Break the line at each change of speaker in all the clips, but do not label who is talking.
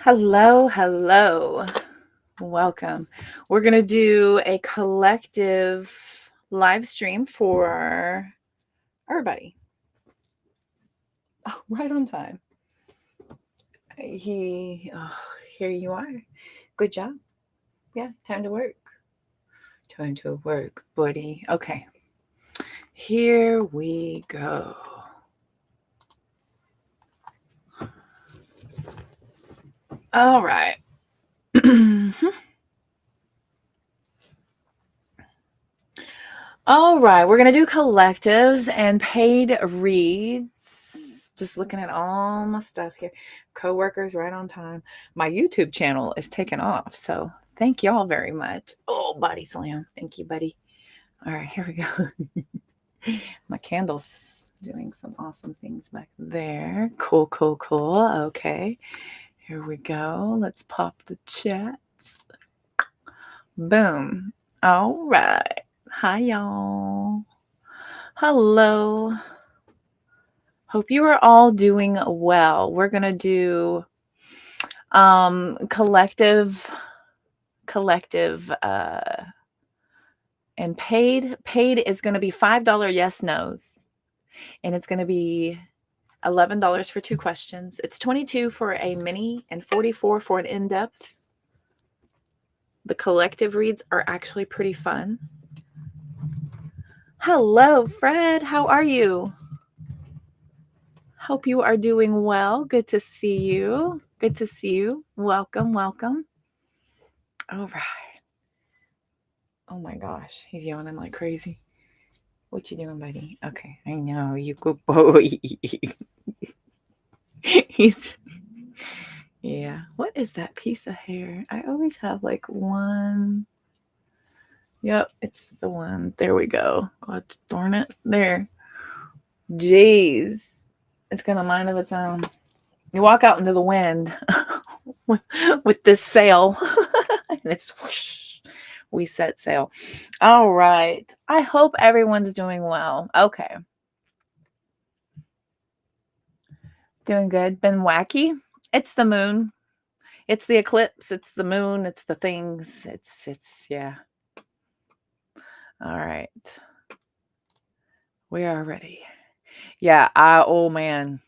Hello, hello. Welcome. We're going to do a collective live stream for everybody. Oh, right on time. Here you are. Good job. Yeah, time to work. Time to work, buddy. Okay. Here we go. All right. All right, we're going to do collectives and paid reads. Just looking at all my stuff here. Coworkers right on time. My YouTube channel is taking off, so thank y'all very much. Oh, body slam. Thank you, buddy. All right, here we go. My candle's doing some awesome things back there. Cool, cool, cool. Okay, here we go. Let's pop the chats. Boom. All right. Hi, y'all. Hello. Hope you are all doing well. We're going to do collective and paid. Paid is going to be $5 yes nos, and it's going to be $11 for 2 questions. It's $22 for a mini and $44 for an in-depth. The collective reads are actually pretty fun. Hello, Fred. How are you? Hope you are doing well. Good to see you. Good to see you. Welcome, welcome. All right. Oh my gosh, he's yawning like crazy. What you doing, buddy? Okay, I know, you good boy. He's yeah. What is that piece of hair? I always have like one. Yep, it's the one. There we go. God darn it. There. Jeez. It's got a mind of its own. You walk out into the wind with this sail, and it's whoosh, we set sail. All right. I hope everyone's doing well. Okay. Doing good. Been wacky? It's the moon. It's the eclipse. It's the moon. It's the things. It's yeah. All right. We are ready. Yeah, oh man.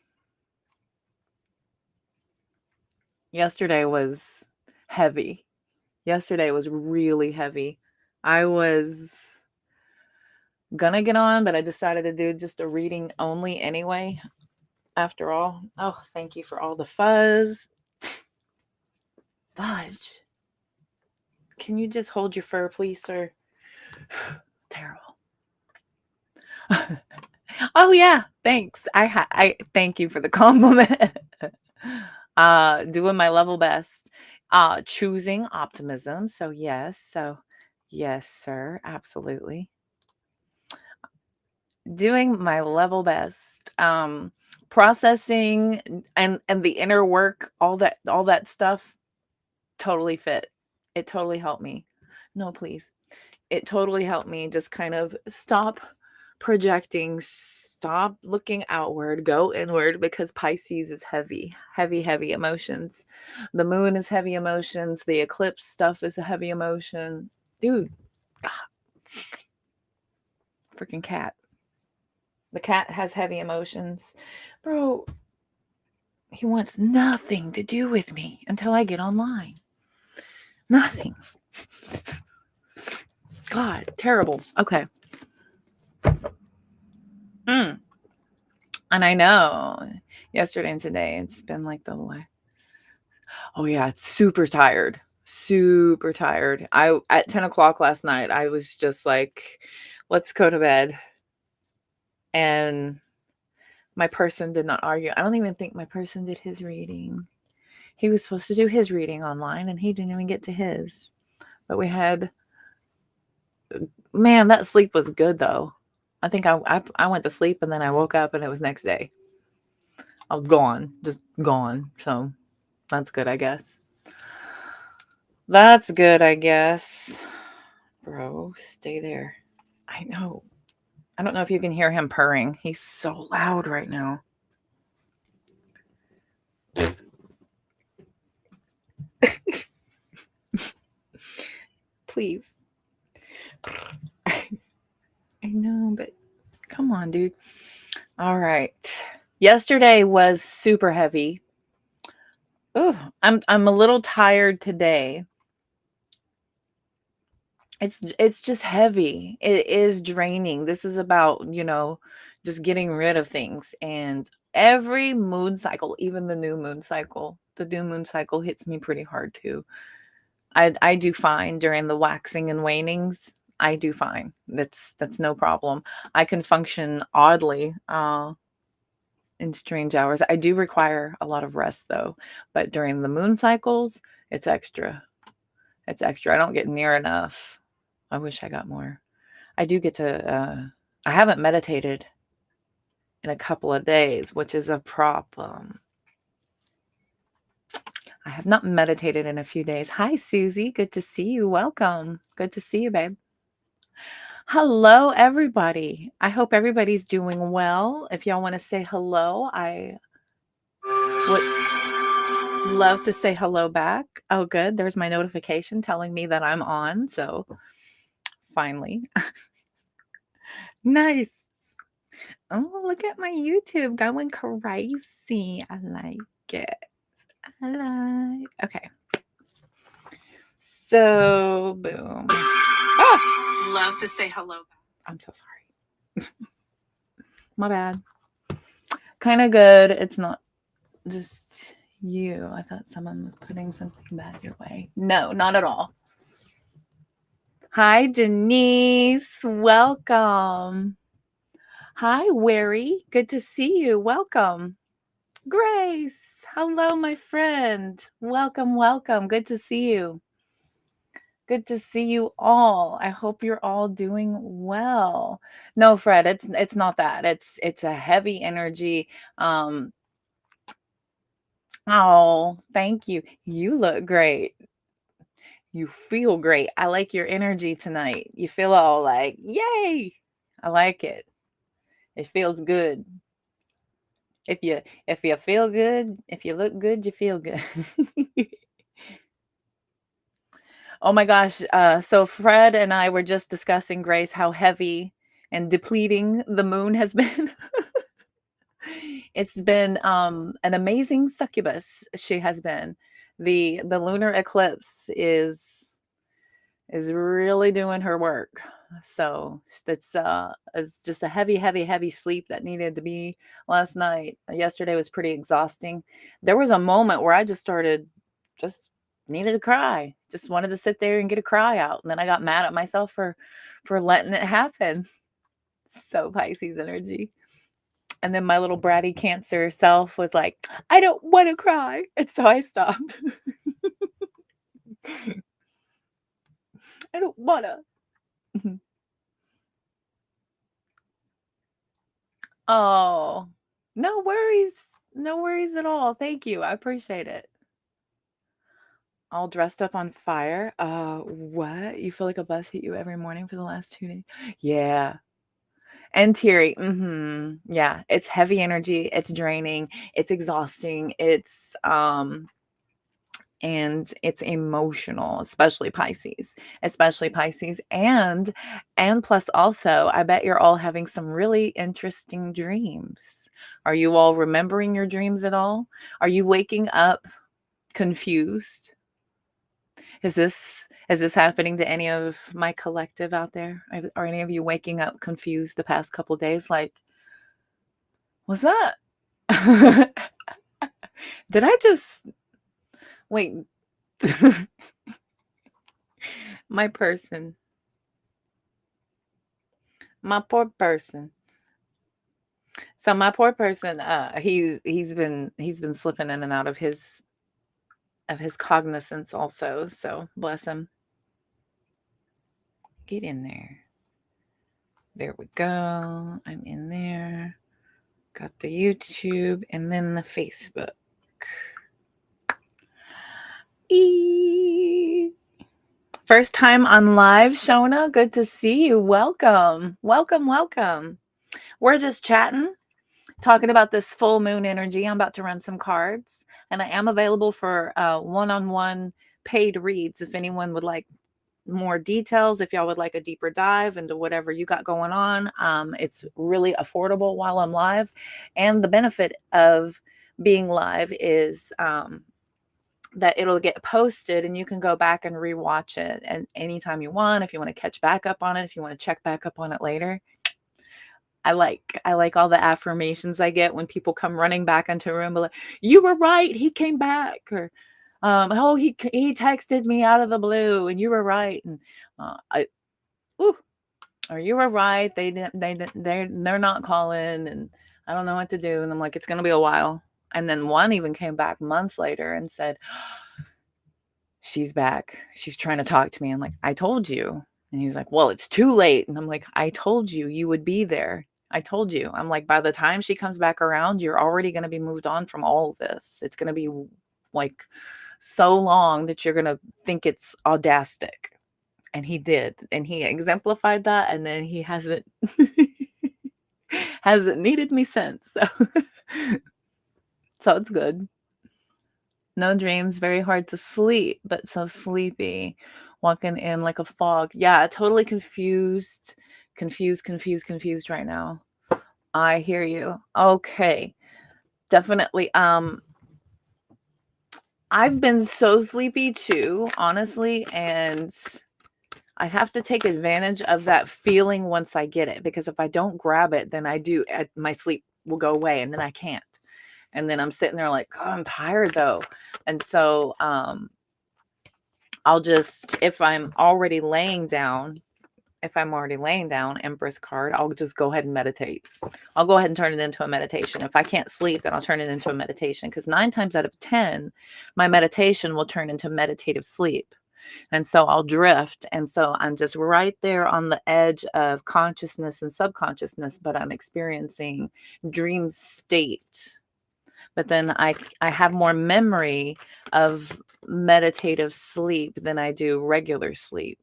Yesterday was heavy. Yesterday was really heavy. I was gonna get on, but I decided to do just a reading only anyway. After all. Oh, thank you for all the fuzz. Fudge. Can you just hold your fur, please, sir? Terrible. Oh yeah, thanks. I thank you for the compliment. Doing my level best. Choosing optimism. So yes, sir, absolutely. Doing my level best. Processing and the inner work, all that stuff totally fit. It totally helped me. No, please. It totally helped me just kind of stop projecting, stop looking outward, go inward, because Pisces is heavy, heavy, heavy emotions. The moon is heavy emotions. The eclipse stuff is a heavy emotion. Dude, freaking cat. The cat has heavy emotions. Bro, he wants nothing to do with me until I get online. Nothing. God, terrible. Okay. And I know yesterday and today it's been like oh yeah, it's super tired. Super tired. At 10 o'clock last night, I was just like, let's go to bed. And my person did not argue. I don't even think my person did his reading. He was supposed to do his reading online and he didn't even get to his. But we had, man, that sleep was good though. I think I went to sleep and then I woke up and it was next day. I was gone, just gone. So that's good, I guess. That's good, I guess. Bro, stay there. I know. I don't know if you can hear him purring. He's so loud right now. please. I know, but come on, dude. All right. Yesterday was super heavy. Ooh, I'm a little tired today. It's just heavy. It is draining. This is about, just getting rid of things. And every moon cycle, even the new moon cycle hits me pretty hard too. I do fine during the waxing and wanings. I do fine. That's no problem. I can function oddly in strange hours. I do require a lot of rest though, but during the moon cycles, it's extra. It's extra. I don't get near enough. I wish I got more. I do get to I haven't meditated in a couple of days, which is a problem. I have not meditated in a few days. Hi, Susie. Good to see you. Welcome. Good to see you, babe. Hello, everybody. I hope everybody's doing well. If y'all want to say hello, I would love to say hello back. Oh, good. There's my notification telling me that I'm on. So finally. Nice. Oh, look at my YouTube going crazy. I like it. Okay. So, boom. Oh, love to say hello. I'm so sorry. My bad. Kind of good. It's not just you. I thought someone was putting something bad your way. No, not at all. Hi, Denise. Welcome. Hi, Wary. Good to see you. Welcome. Grace. Hello, my friend. Welcome, welcome. Good to see you. Good to see you all. I hope you're all doing well. No, Fred, it's not that. It's a heavy energy. Oh, thank you. You look great. You feel great. I like your energy tonight. You feel all like, yay. I like it. It feels good. If you feel good, if you look good, you feel good. Oh my gosh. So Fred and I were just discussing, Grace, how heavy and depleting the moon has been. It's been an amazing succubus. She has been. The lunar eclipse is really doing her work. So it's just a heavy sleep that needed to be last night. Yesterday was pretty exhausting. There was a moment where I just needed to cry. Just wanted to sit there and get a cry out. And then I got mad at myself for letting it happen. So Pisces energy. And then my little bratty Cancer self was like, I don't want to cry. And so I stopped. I don't want to. Oh, no worries. No worries at all. Thank you. I appreciate it. All dressed up on fire. What? You feel like a bus hit you every morning for the last 2 days? Yeah. And teary. Yeah. It's heavy energy. It's draining. It's exhausting. And it's emotional, especially Pisces, and plus also, I bet you're all having some really interesting dreams. Are you all remembering your dreams at all? Are you waking up confused? Is this happening to any of my collective out there? Are any of you waking up confused the past couple days? Like, what's that? Did I just wait? My person. My poor person. So my poor person, he's been slipping in and out of his cognizance also. So bless him. Get in there. There we go. I'm in there. Got the YouTube and then the Facebook. First time on live, Shona. Good to see you. Welcome. Welcome. We're just chatting, talking about this full moon energy. I'm about to run some cards, and I am available for one-on-one paid reads if anyone would like more details, if y'all would like a deeper dive into whatever you got going on, it's really affordable while I'm live. And the benefit of being live is that it'll get posted and you can go back and rewatch it and anytime you want. If you want to catch back up on it, if you want to check back up on it later. I like all the affirmations I get when people come running back into a room, like, you were right, he came back, or oh, he texted me out of the blue and you were right. And or you were right, they're not calling and I don't know what to do. And I'm like, it's gonna be a while. And then one even came back months later and said, she's back. She's trying to talk to me. I'm like, I told you. And he's like, well, it's too late. And I'm like, I told you you would be there. I told you. I'm like, by the time she comes back around, you're already going to be moved on from all of this. It's going to be like so long that you're going to think it's audastic. And he did. And he exemplified that. And then he hasn't needed me since. So it's good. No dreams, very hard to sleep, but so sleepy. Walking in like a fog. Yeah, totally confused right now. I hear you. Okay. Definitely. I've been so sleepy too, honestly, and I have to take advantage of that feeling once I get it, because if I don't grab it, then my sleep will go away and then I can't. And then I'm sitting there like, oh, I'm tired though. And so I'll just, if I'm already laying down, Empress card, I'll just go ahead and meditate. I'll go ahead and turn it into a meditation. If I can't sleep, then I'll turn it into a meditation, because 9 times out of 10, my meditation will turn into meditative sleep. And so I'll drift. And so I'm just right there on the edge of consciousness and subconsciousness, but I'm experiencing dream state. But then I have more memory of meditative sleep than I do regular sleep,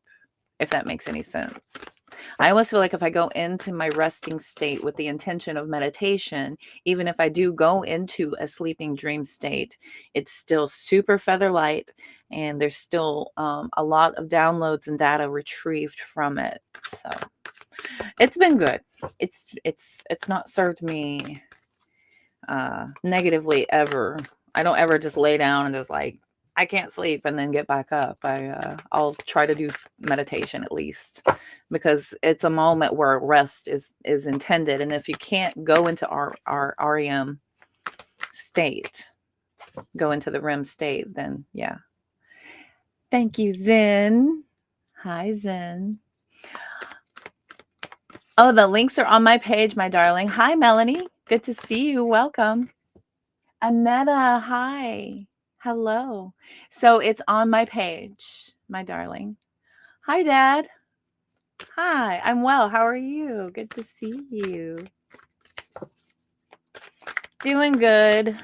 if that makes any sense. I always feel like if I go into my resting state with the intention of meditation, even if I do go into a sleeping dream state, it's still super feather light, and there's still a lot of downloads and data retrieved from it. So it's been good. It's not served me negatively ever. I don't ever just lay down and just like, I can't sleep and then get back up. I'll try to do meditation at least, because it's a moment where rest is intended. And if you can't go into our REM state, go into the REM state, then yeah. Thank you, Zen. Hi, Zen. Oh, the links are on my page, my darling. Hi, Melanie. Good to see you. Welcome. Annetta, hi. Hello. So it's on my page, my darling. Hi, Dad. Hi, I'm well. How are you? Good to see you. Doing good.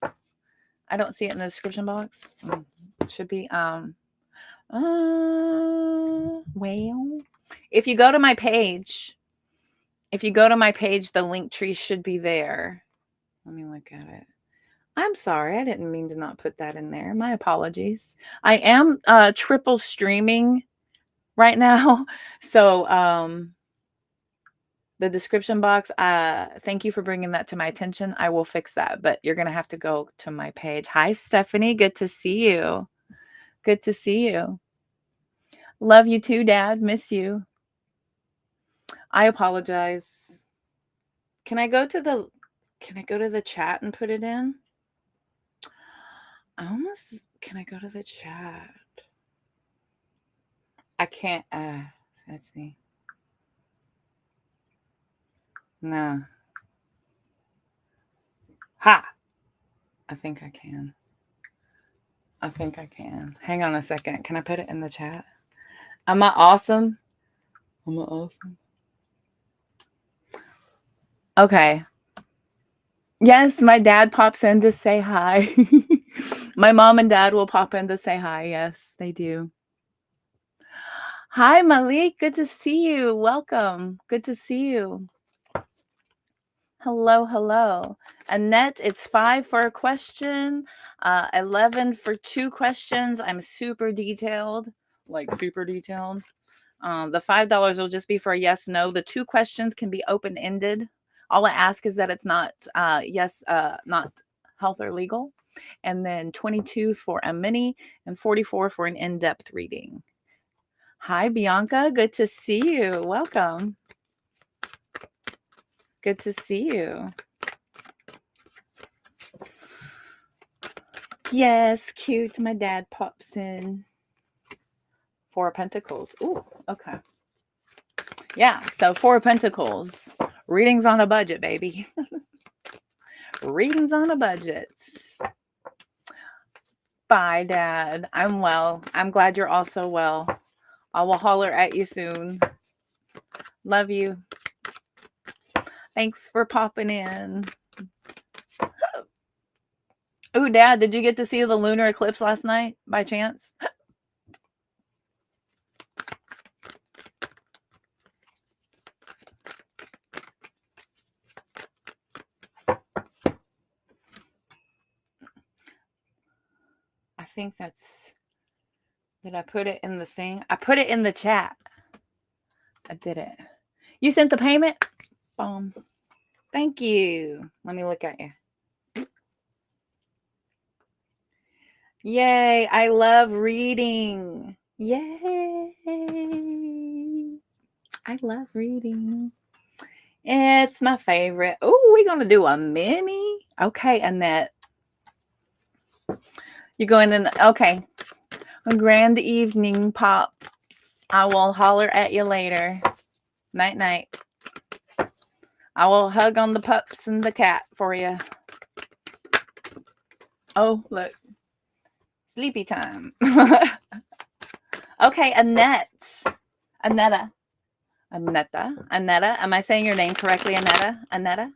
I don't see it in the description box. It should be well, if you go to my page, the link tree should be there. Let me look at it. I'm sorry. I didn't mean to not put that in there. My apologies. I am triple streaming right now. So the description box, thank you for bringing that to my attention. I will fix that, but you're going to have to go to my page. Hi, Stephanie. Good to see you. Good to see you. Love you too, Dad. Miss you. I apologize. Can I go to the chat and put it in? Can I go to the chat? I can't, let's see. No. Ha! I think I can. Hang on a second. Can I put it in the chat? Am I awesome? Okay. Yes, my dad pops in to say hi. My mom and dad will pop in to say hi. Yes, they do. Hi, Malik. Good to see you. Welcome. Good to see you. Hello, hello. Annette, it's 5 for a question, 11 for 2 questions. I'm super detailed. like super detailed. The $5 will just be for a yes, no. The 2 questions can be open ended. All I ask is that it's not not health or legal. And then 22 for a mini and 44 for an in-depth reading. Hi, Bianca. Good to see you. Welcome. Good to see you. Yes, cute. My dad pops in. 4 of Pentacles. Ooh, okay. Yeah, so 4 of Pentacles. Readings on a budget, baby. Readings on a budget. Bye, Dad. I'm well. I'm glad you're also well. I will holler at you soon. Love you. Thanks for popping in. Ooh, Dad, did you get to see the lunar eclipse last night by chance? I think that's... Did I put it in the thing? I put it in the chat. I did it. You sent the payment? Boom. Thank you. Let me look at you. Yay. I love reading. Yay. I love reading. It's my favorite. Oh, we're going to do a mini. Okay, Annette. You're going in. Okay. A grand evening, Pops. I will holler at you later. Night, night. I will hug on the pups and the cat for you. Oh, look. Sleepy time. Okay, Annette. Annetta. Am I saying your name correctly, Annetta?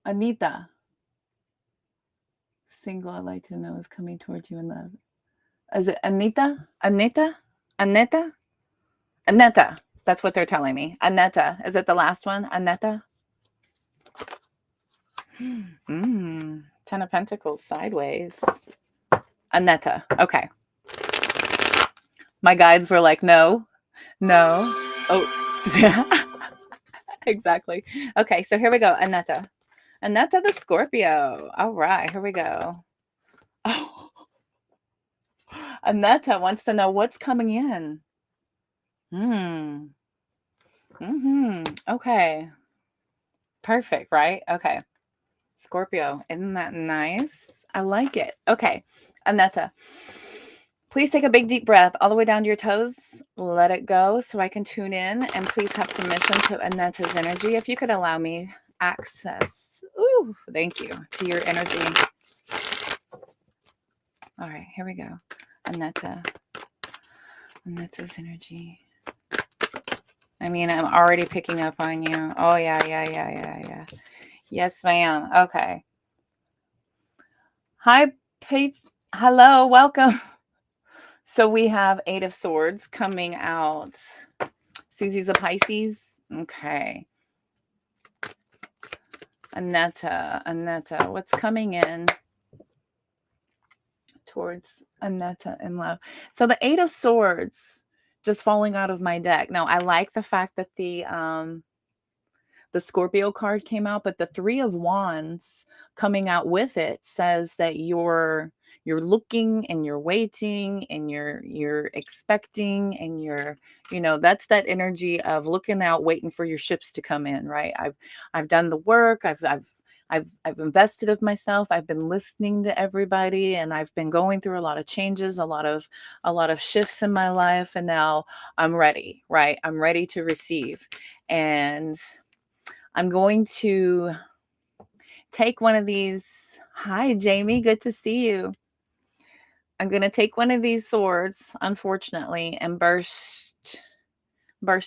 Anita. Single I'd like to know is coming towards you in love. Is it Anita? Aneta? That's what they're telling me. Annetta. Is it the last one? Annetta? 10 of Pentacles sideways. Annetta. Okay. My guides were like, no. Oh, exactly. Okay, so here we go. Annetta the Scorpio. All right, here we go. Oh, Annetta wants to know what's coming in. Okay. Perfect, right? Okay. Scorpio, isn't that nice? I like it. Okay. Annetta, please take a big deep breath all the way down to your toes. Let it go so I can tune in, and please have permission to Annetta's energy. If you could allow me access. Ooh, thank you, to your energy. All right, here we go. Annetta's energy. I mean, I'm already picking up on you. Oh, yeah. Yes, ma'am. Okay. Hi, Pete. Hello, welcome. So we have 8 of Swords coming out. Susie's a Pisces. Okay. Annetta, what's coming in towards Annetta in love? So the 8 of Swords just falling out of my deck. Now, I like the fact that the Scorpio card came out, but the 3 of Wands coming out with it says that you're looking and you're waiting and you're expecting and you're, that's that energy of looking out, waiting for your ships to come in, right? I've done the work. I've invested of myself. I've been listening to everybody, and I've been going through a lot of changes, a lot of shifts in my life, and now I'm ready, right? I'm ready to receive. And I'm going to take one of these. Hi, Jamie. Good to see you. I'm going to take one of these swords, unfortunately, and burst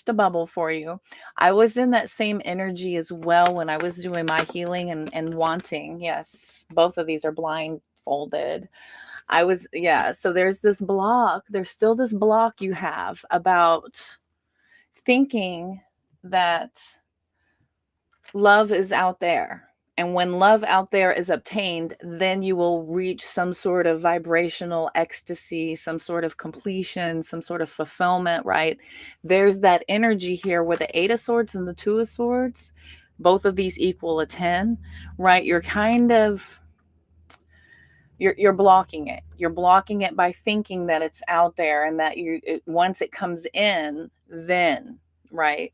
a bubble for you. I was in that same energy as well when I was doing my healing and wanting. Yes, both of these are blindfolded. So there's this block. There's still this block you have about thinking that love is out there And when love out there is obtained, then you will reach some sort of vibrational ecstasy, some sort of completion, some sort of fulfillment, right? There's that energy here with the Eight of Swords and the Two of Swords. Both of these equal a 10, right? You're kind of you're blocking it. You're blocking it by thinking that it's out there and that once it comes in, then, right?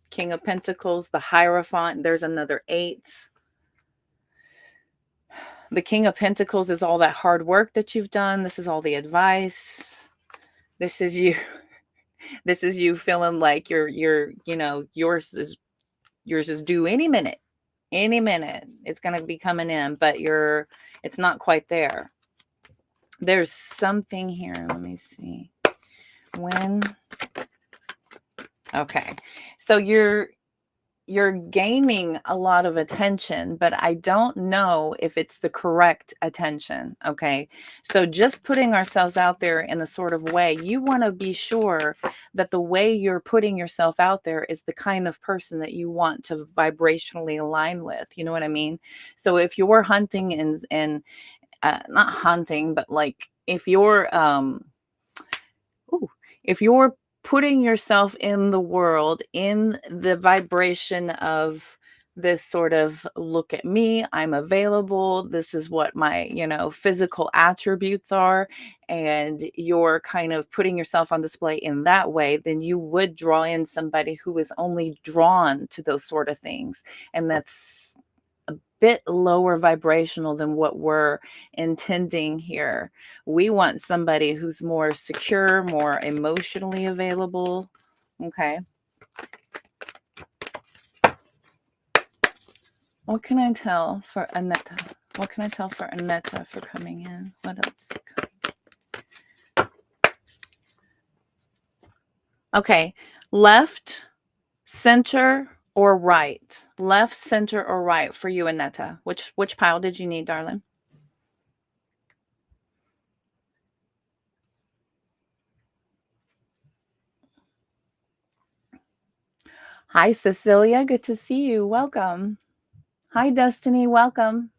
King of Pentacles, the Hierophant, there's another 8. The King of Pentacles is all that hard work that you've done. This is all the advice. This is you. This is you feeling like yours is due any minute. Any minute. It's going to be coming in, but it's not quite there. There's something here. Let me see. Okay. So you're gaining a lot of attention, but I don't know if it's the correct attention. Okay. So just putting ourselves out there in the sort of way, you want to be sure that the way you're putting yourself out there is the kind of person that you want to vibrationally align with. You know what I mean? So if you're hunting and not hunting, but like if you're putting yourself in the world in the vibration of this sort of look at me, I'm available, this is what my physical attributes are, and you're kind of putting yourself on display in that way, then you would draw in somebody who is only drawn to those sort of things, and that's a bit lower vibrational than what we're intending here. We want somebody who's more secure, more emotionally available. Okay. What can I tell for Aneta? What can I tell for Aneta for coming in? What else? Okay. Left, center, or right? Left, center, or right for you, Aneta? Which pile did you need, darling? Hi, Cecilia. Good to see you. Welcome. Hi, Destiny. Welcome.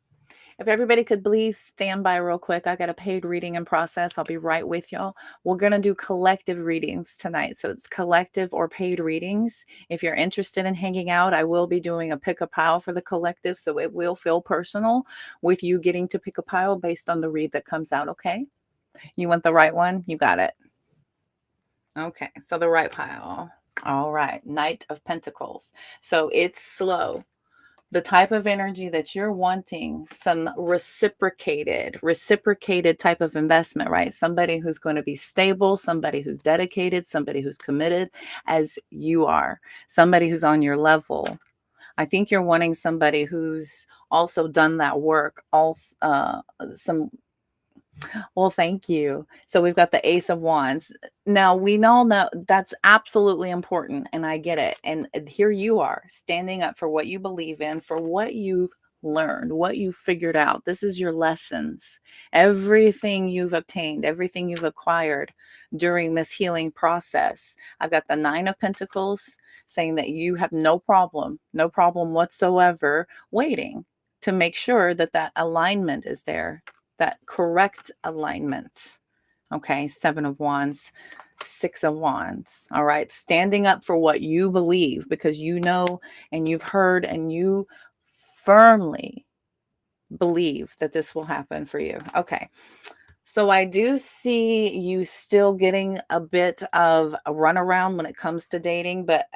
If everybody could please stand by real quick. I got a paid reading in process. I'll be right with y'all. We're going to do collective readings tonight. So it's collective or paid readings. If you're interested in hanging out, I will be doing a pick a pile for the collective. So it will feel personal with you getting to pick a pile based on the read that comes out. Okay. You want the right one? You got it. Okay. So the right pile. All right. Knight of Pentacles. So it's slow. The type of energy that you're wanting, some reciprocated type of investment, right? Somebody who's going to be stable, somebody who's dedicated, somebody who's committed as you are, somebody who's on your level. I think you're wanting somebody who's also done that work. Well, thank you. So we've got the Ace of Wands. Now, we all know that's absolutely important, and I get it. And here you are standing up for what you believe in, for what you've learned, what you've figured out. This is your lessons. Everything you've obtained, everything you've acquired during this healing process. I've got the Nine of Pentacles saying that you have no problem whatsoever waiting to make sure that that alignment is there, that correct alignment. Okay, Seven of Wands, Six of Wands. All right, standing up for what you believe because you know and you've heard and you firmly believe that this will happen for you. Okay. So I do see you still getting a bit of a runaround when it comes to dating, but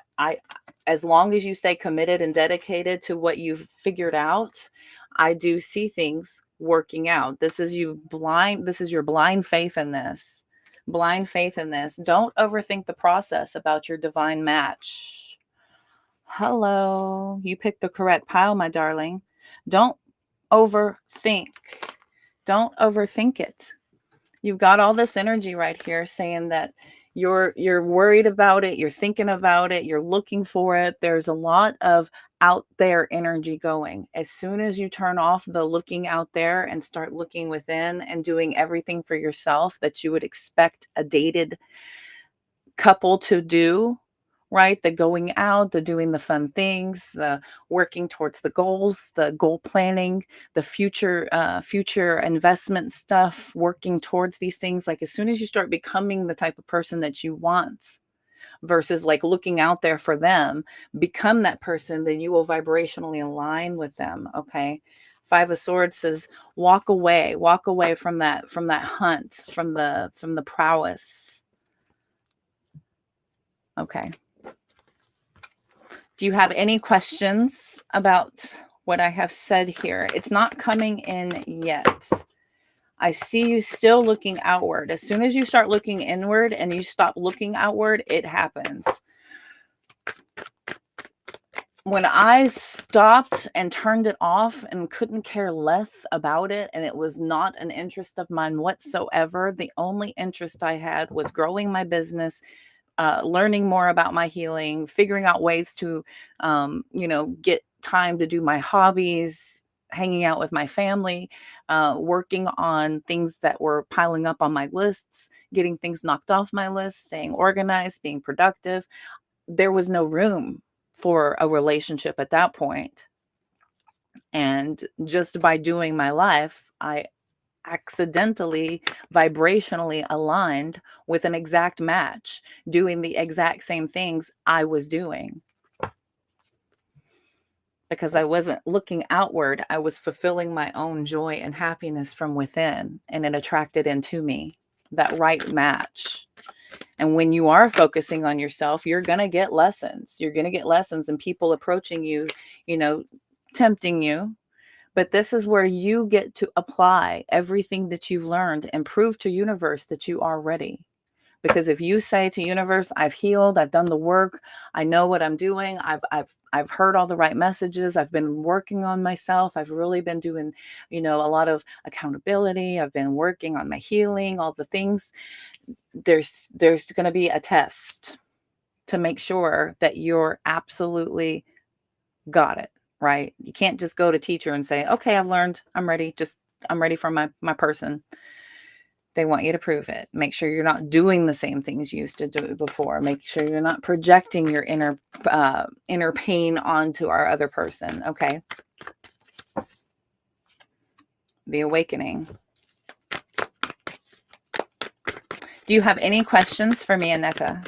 as long as you stay committed and dedicated to what you've figured out, I do see things working out. This is your blind faith in this. Blind faith in this. Don't overthink the process about your divine match. Hello. You picked the correct pile, my darling. Don't overthink. Don't overthink it. You've got all this energy right here saying that you're worried about it, you're thinking about it, you're looking for it. There's a lot of out there energy going. As soon as you turn off the looking out there and start looking within and doing everything for yourself that you would expect a dated couple to do, right? The going out, the doing the fun things, the working towards the goals, the goal planning, the future investment stuff, working towards these things. Like as soon as you start becoming the type of person that you want versus like looking out there for them, become that person, then you will vibrationally align with them. Okay. Five of Swords says walk away from that hunt, from the prowess. Okay. Do you have any questions about what I have said here? It's not coming in yet. I see you still looking outward. As soon as you start looking inward and you stop looking outward, it happens. When I stopped and turned it off and couldn't care less about it, and it was not an interest of mine whatsoever, the only interest I had was growing my business, learning more about my healing, figuring out ways to, get time to do my hobbies, hanging out with my family, working on things that were piling up on my lists, getting things knocked off my list, staying organized, being productive. There was no room for a relationship at that point. And just by doing my life, I accidentally vibrationally aligned with an exact match, doing the exact same things I was doing. Because I wasn't looking outward, I was fulfilling my own joy and happiness from within, and it attracted into me that right match. And when you are focusing on yourself, you're going to get lessons. You're going to get lessons and people approaching you, tempting you. But this is where you get to apply everything that you've learned and prove to universe that you are ready. Because if you say to universe, I've healed, I've done the work, I know what I'm doing, I've heard all the right messages, I've been working on myself, I've really been doing, a lot of accountability, I've been working on my healing, all the things. There's going to be a test to make sure that you're absolutely got it, right? You can't just go to teacher and say, okay, I've learned, I'm ready. I'm ready for my person. They want you to prove it. Make sure you're not doing the same things you used to do before. Make sure you're not projecting your inner pain onto our other person. Okay. The awakening. Do you have any questions for me, Aneta?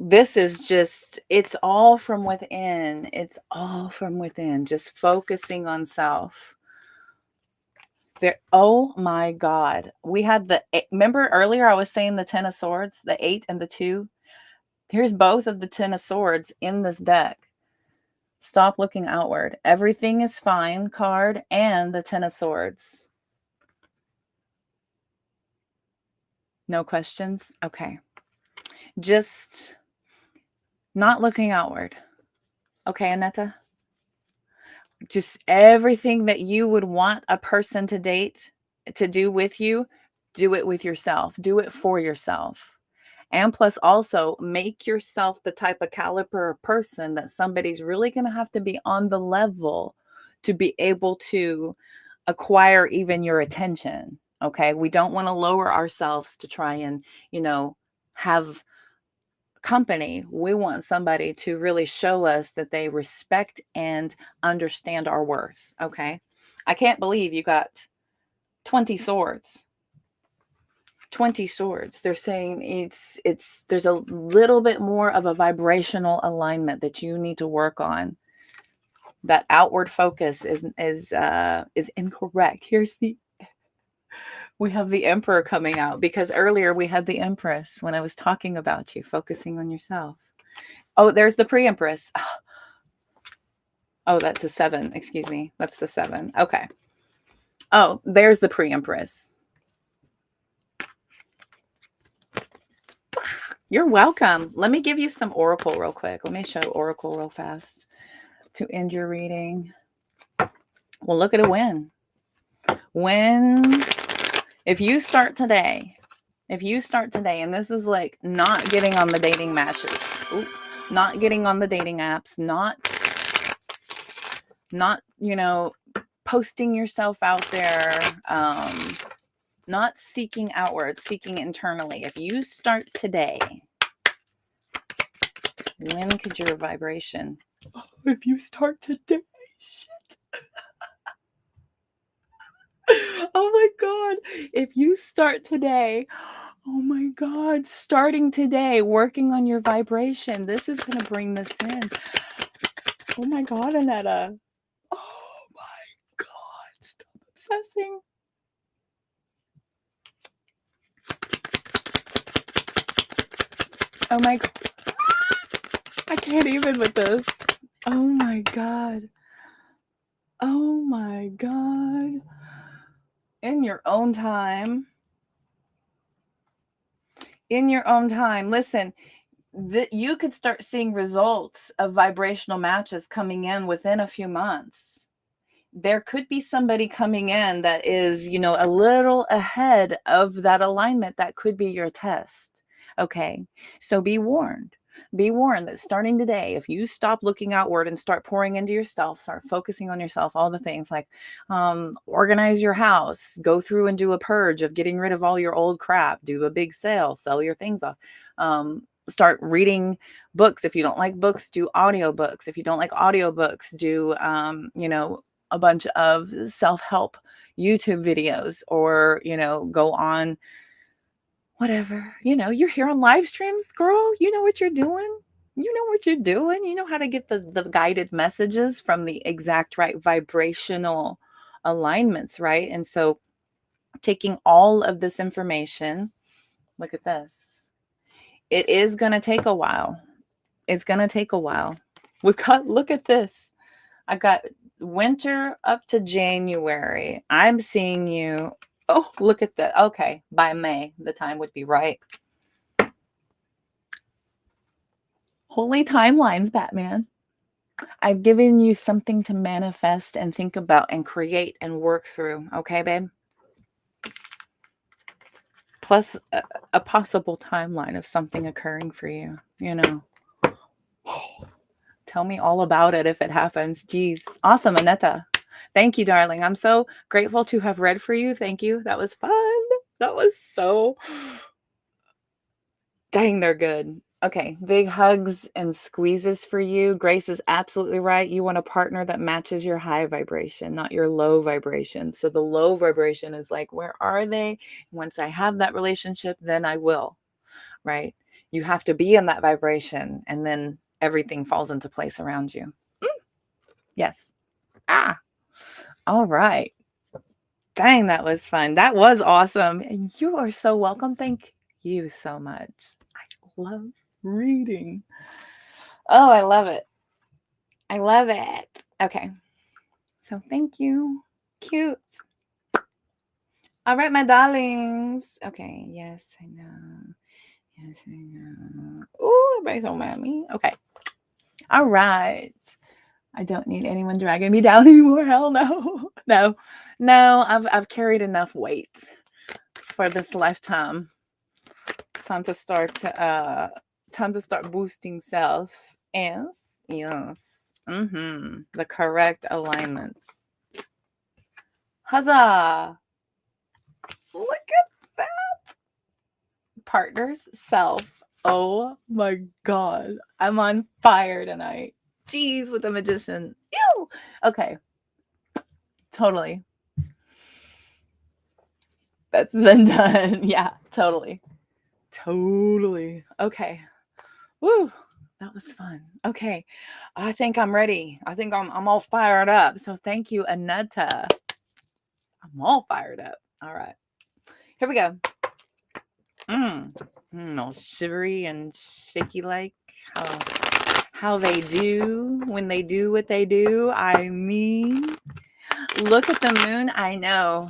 This is just, it's all from within. It's all from within. Just focusing on self. Oh my God. We had remember earlier I was saying the 10 of Swords, the 8 and the 2. Here's both of the 10 of Swords in this deck. Stop looking outward. Everything is fine card and the 10 of Swords. No questions? Okay. Just not looking outward. Okay, Aneta? Just everything that you would want a person to date to do with you, do it with yourself. Do it for yourself. And plus also make yourself the type of caliber of person that somebody's really going to have to be on the level to be able to acquire even your attention. Okay. We don't want to lower ourselves to try and, have company. We want somebody to really show us that they respect and understand our worth. Okay. I can't believe you got 20 swords. 20 swords. They're saying there's a little bit more of a vibrational alignment that you need to work on. That outward focus is incorrect. We have the Emperor coming out because earlier we had the Empress when I was talking about you focusing on yourself. Oh, there's the Pre-Empress. Oh, that's the 7. Excuse me. That's the 7. Okay. Oh, there's the Pre-Empress. You're welcome. Let me give you some Oracle real quick. Let me show Oracle real fast to end your reading. Well, look at a win. If you start today, and this is like not getting on the dating matches, not getting on the dating apps, not posting yourself out there, not seeking outward, seeking internally. If you start today, when could your vibration? If you start today, shit. Oh my God. If you start today, oh my God, starting today, working on your vibration, this is going to bring this in. Oh my God, Annetta. Oh my God, stop obsessing. Oh my God. I can't even with this. Oh my God. Oh my God. In your own time. In your own time. Listen, you could start seeing results of vibrational matches coming in within a few months. There could be somebody coming in that is, a little ahead of that alignment. That could be your test. Okay. So be warned. Be warned that starting today, if you stop looking outward and start pouring into yourself, start focusing on yourself, all the things like organize your house, go through and do a purge of getting rid of all your old crap, do a big sale, sell your things off. Start reading books. If you don't like books, do audiobooks. If you don't like audiobooks, do, a bunch of self-help YouTube videos, or, go on whatever, you're here on live streams, girl. You know what you're doing. You know what you're doing. You know how to get the guided messages from the exact right vibrational alignments, right? And so taking all of this information, look at this. It is going to take a while. It's going to take a while. Look at this. I've got winter up to January. I'm seeing you. Oh, look at that. Okay. By May, the time would be right. Holy timelines, Batman. I've given you something to manifest and think about and create and work through. Okay, babe? Plus a possible timeline of something occurring for you, Tell me all about it if it happens. Geez. Awesome, Annetta. Thank you, darling. I'm so grateful to have read for you. Thank you. That was fun. That was so... Dang, they're good. Okay, big hugs and squeezes for you. Grace is absolutely right. You want a partner that matches your high vibration, not your low vibration. So the low vibration is like, where are they? Once I have that relationship, then I will, right? You have to be in that vibration, and then everything falls into place around you. Yes. All right. Dang, that was fun. That was awesome. And you are so welcome. Thank you so much. I love reading. Oh, I love it. I love it. Okay. So thank you. Cute. All right, my darlings. Okay. Yes, I know. Yes, I know. Ooh, everybody's so mad at me. Okay. All right. I don't need anyone dragging me down anymore. Hell no. No, I've carried enough weight for this lifetime. Time to start boosting self. Yes. The correct alignments. Huzzah! Look at that. Partners, self. Oh my God. I'm on fire tonight. Jeez, with the magician. Ew. Okay. Totally. That's been done. Yeah, totally. Okay. Woo. That was fun. Okay. I think I'm ready. I think I'm all fired up. So thank you, Annetta. I'm all fired up. All right. Here we go. All shivery and shaky like how they do when they do what they do. I mean, look at the moon. I know.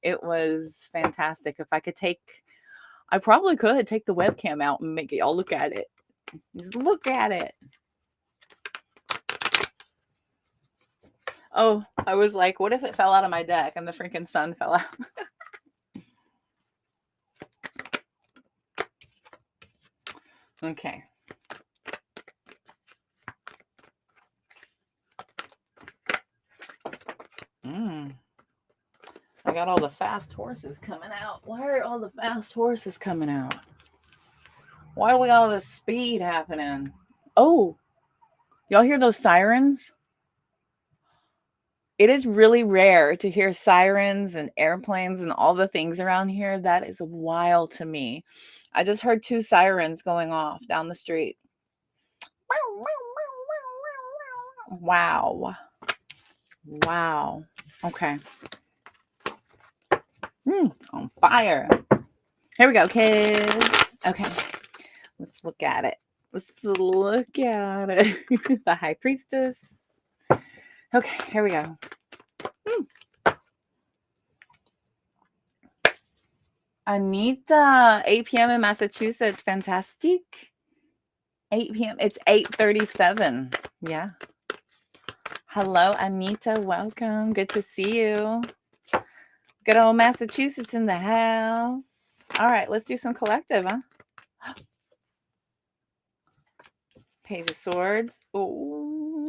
It was fantastic. If I could I probably could take the webcam out and make y'all look at it. Look at it. Oh, I was like, what if it fell out of my deck and the freaking sun fell out? Okay. I got all the fast horses coming out. Why are all the fast horses coming out? Why do we got all this speed happening? Oh, y'all hear those sirens? It is really rare to hear sirens and airplanes and all the things around here. That is wild to me. I just heard 2 sirens going off down the street. Wow. Wow. Okay. On fire. Here we go, kids. Okay. Let's look at it. Let's look at it. The High Priestess. Okay, here we go. Anita, 8 p.m. in Massachusetts. Fantastic. 8 p.m. It's 8:37. Yeah. Hello, Anita. Welcome. Good to see you. Good old Massachusetts in the house. All right, let's do some collective, huh? Page of Swords. Ooh.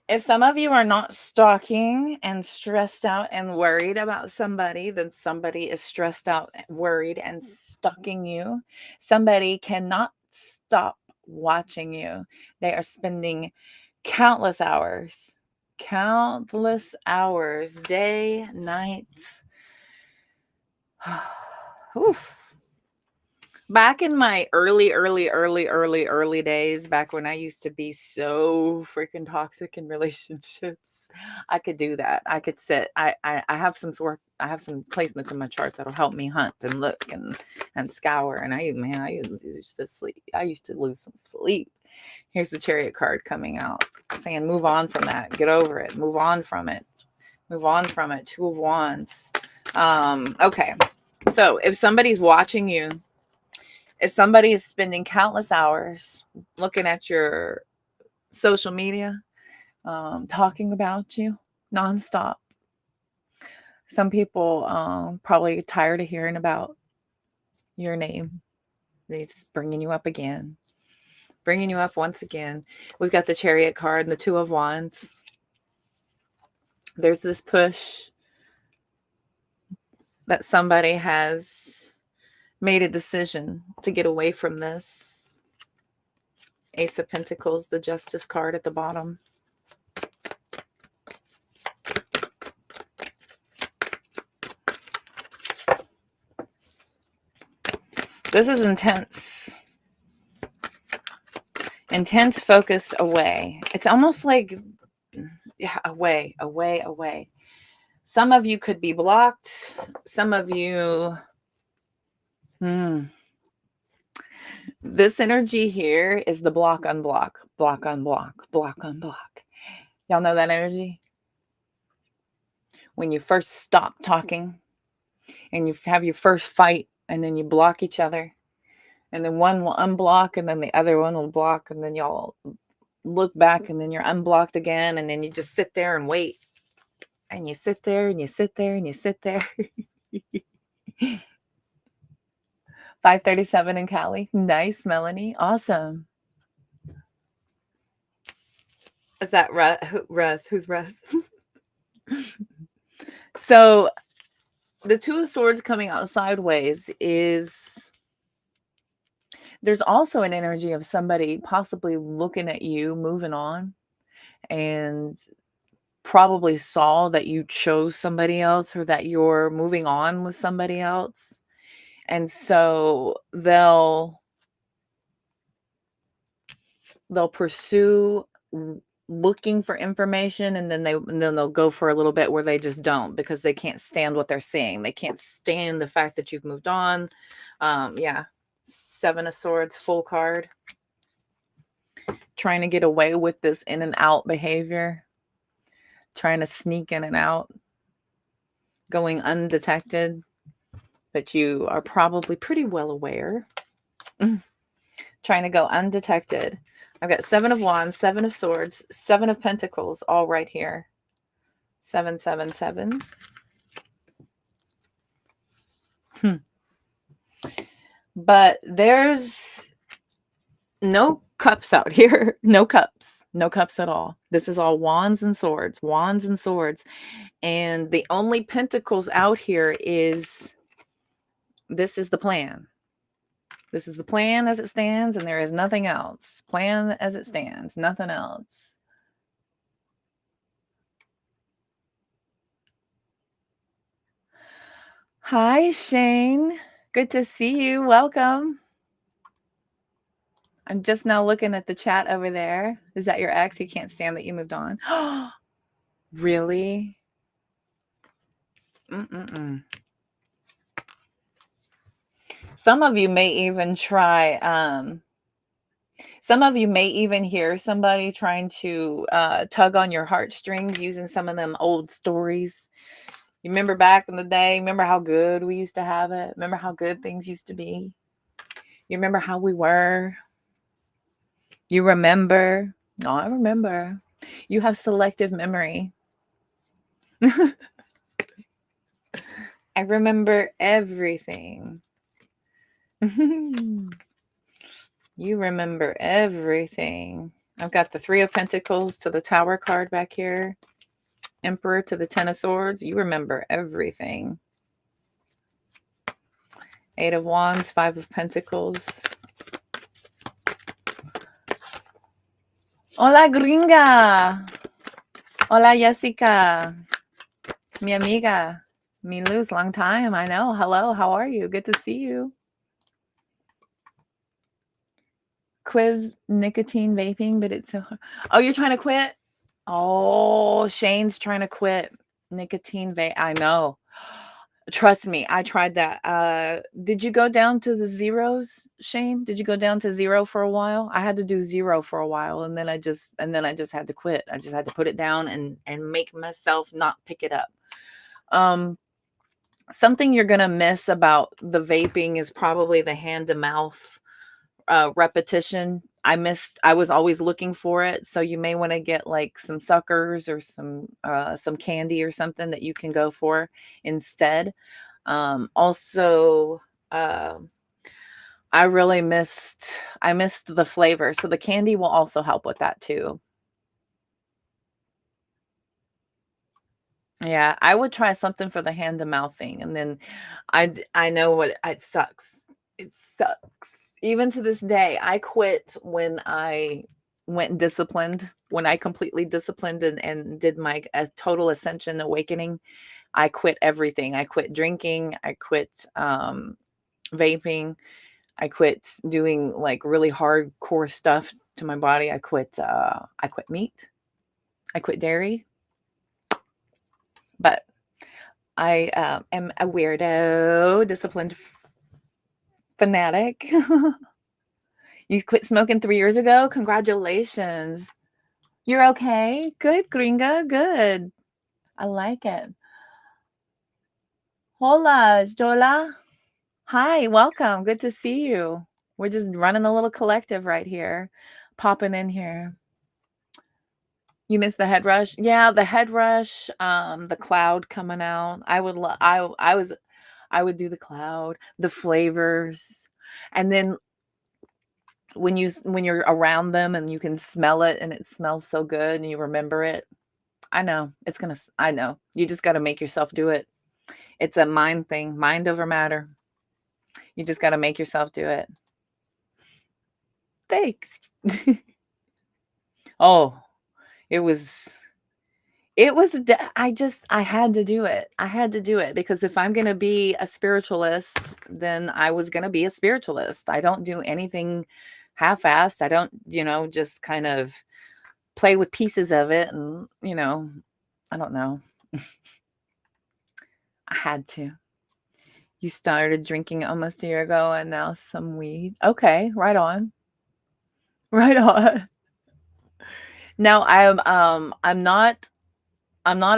If some of you are not stalking and stressed out and worried about somebody, then somebody is stressed out, worried, and stalking you. Somebody cannot stop watching you. They are spending countless hours, day, night. Oof. Back in my early days, back when I used to be so freaking toxic in relationships, I could do that. I could sit. I have some placements in my chart that'll help me hunt and look and scour. And I used to sleep. I used to lose some sleep. Here's the Chariot card coming out, saying move on from that. Get over it. Move on from it. Move on from it. 2 of Wands. Okay. So if somebody's watching you, if somebody is spending countless hours looking at your social media, talking about you nonstop, some people probably tired of hearing about your name. They're just bringing you up again, bringing you up once again. We've got the Chariot card and the 2 of Wands. There's this push that somebody has made a decision to get away from this. Ace of Pentacles, the Justice card at the bottom. This is intense. Intense focus away. It's almost like away. Some of you could be blocked. Some of you... This energy here is the block, unblock, block, unblock, block, unblock. Y'all know that energy? When you first stop talking and you have your first fight and then you block each other and then one will unblock and then the other one will block and then y'all look back and then you're unblocked again and then you just sit there and wait. And you sit there and you sit there and you sit there. 5:37 in Cali. Nice, Melanie. Awesome. Is that Russ? Who's Russ? So the 2 of Swords coming out sideways is... There's also an energy of somebody possibly looking at you, moving on, and probably saw that you chose somebody else or that you're moving on with somebody else. And so they'll pursue looking for information and then they'll go for a little bit where they just don't, because they can't stand what they're seeing. They can't stand the fact that you've moved on. Yeah. 7 of Swords, full card. Trying to get away with this in and out behavior. Trying to sneak in and out. Going undetected. But you are probably pretty well aware. Trying to go undetected. I've got 7 of Wands, 7 of Swords, 7 of Pentacles, all right here. 7, 7, 7. But there's no cups out here. No cups. No cups at all. This is all wands and swords, wands and swords. And the only pentacles out here is this is the plan. This is the plan as it stands, and there is nothing else. Plan as it stands, nothing else. Hi, Shane. Good to see you. Welcome. I'm just now looking at the chat over there. Is that your ex? He can't stand that you moved on. Really? Mm-mm-mm. Some of you may even try, some of you may even hear somebody trying to tug on your heartstrings using some of them old stories. You remember back in the day? Remember how good we used to have it? Remember how good things used to be? You remember how we were? You remember? No, I remember. You have selective memory. I remember everything. You remember everything. I've got the Three of Pentacles to the Tower card back here. Emperor to the Ten of Swords. You remember everything. Eight of Wands, Five of Pentacles. Hola, gringa. Hola, Jessica. Mi amiga. Mi luz, long time. I know. Hello, how are you? Good to see you. Quiz nicotine vaping, but it's so hard. Oh, you're trying to quit? Oh, Shane's trying to quit nicotine vape. I know. Trust me, I tried that. Did you go down to the zeros, Shane? Did you go down to zero for a while? I had to do zero for a while, and then I just had to quit. I just had to put it down and make myself not pick it up. Something you're gonna miss about the vaping is probably the hand to mouth repetition. I was always looking for it, so you may want to get like some suckers or some candy or something that you can go for instead. Also, I missed the flavor, so the candy will also help with that too. Yeah, I would try something for the hand to mouth thing, and then I know what it sucks. It sucks. Even to this day, I quit when I went disciplined, when I completely disciplined and did my total ascension awakening. I quit everything. I quit drinking. I quit vaping. I quit doing like really hardcore stuff to my body. I quit meat. I quit dairy. But I am a weirdo, disciplined fanatic. You quit smoking 3 years ago? Congratulations. You're okay? Good, gringa. Good. I like it. Hola, Jola. Hi, welcome. Good to see you. We're just running a little collective right here, popping in here. You missed the head rush? Yeah, the head rush, the cloud coming out. I would do the cloud, the flavors. And then when you're around them and you can smell it and it smells so good and you remember it. I know. I know. You just got to make yourself do it. It's a mind thing, mind over matter. You just got to make yourself do it. Thanks. Oh, it was I had to do it. I had to do it because if I'm going to be a spiritualist, then I was going to be a spiritualist. I don't do anything half-assed. I don't, just kind of play with pieces of it and, I don't know. I had to. You started drinking almost a year ago and now some weed. Okay, right on. Right on. No, I'm not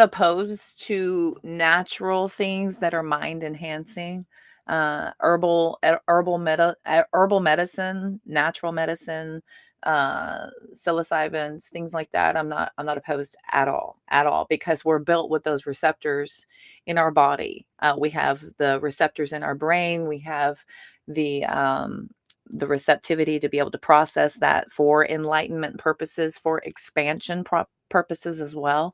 opposed to natural things that are mind enhancing. Herbal medicine, natural medicine, psilocybins, things like that. I'm not opposed at all, because we're built with those receptors in our body. We have the receptors in our brain. We have the the receptivity to be able to process that for enlightenment purposes, for expansion purposes as well,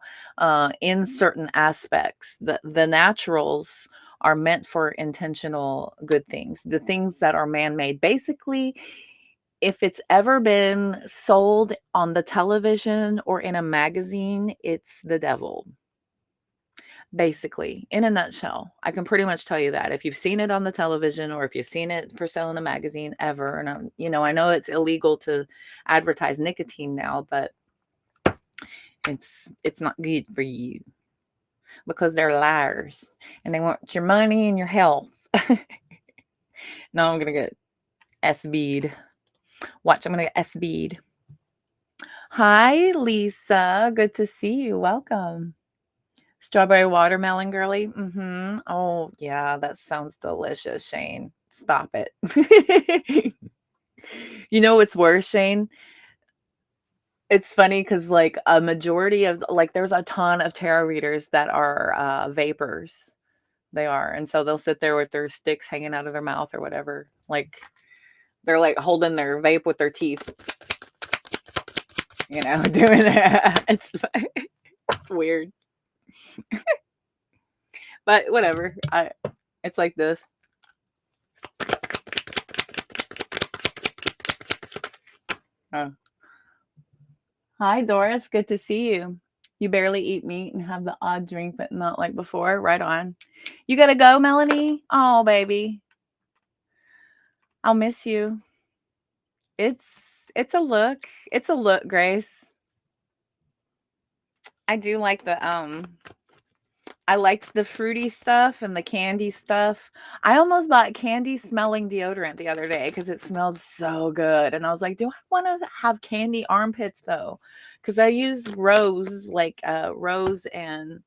in certain aspects. The naturals are meant for intentional good things. The things that are man-made, basically, if it's ever been sold on the television or in a magazine, it's the devil. Basically, in a nutshell, I can pretty much tell you that if you've seen it on the television or if you've seen it for sale in a magazine ever, and I know it's illegal to advertise nicotine now, but it's not good for you because they're liars and they want your money and your health. No, I'm gonna get SB'd. Watch, I'm gonna get SB'd. Hi, Lisa. Good to see you. Welcome. Strawberry watermelon girly. Oh, yeah, that sounds delicious, Shane. Stop it. You know what's worse, Shane? It's funny because, like, a majority of like, there's a ton of tarot readers that are vapors. They are, and so they'll sit there with their sticks hanging out of their mouth or whatever. Like, they're like holding their vape with their teeth, doing that. It's weird, but whatever. It's like this. Oh. Hi, Doris. Good to see you. You barely eat meat and have the odd drink, but not like before. Right on. You gotta go, Melanie? Oh, baby. I'll miss you. It's a look. It's a look, Grace. I do like I liked the fruity stuff and the candy stuff. I almost bought candy smelling deodorant the other day because it smelled so good. And I was like, do I want to have candy armpits though? Because I use rose, like rose and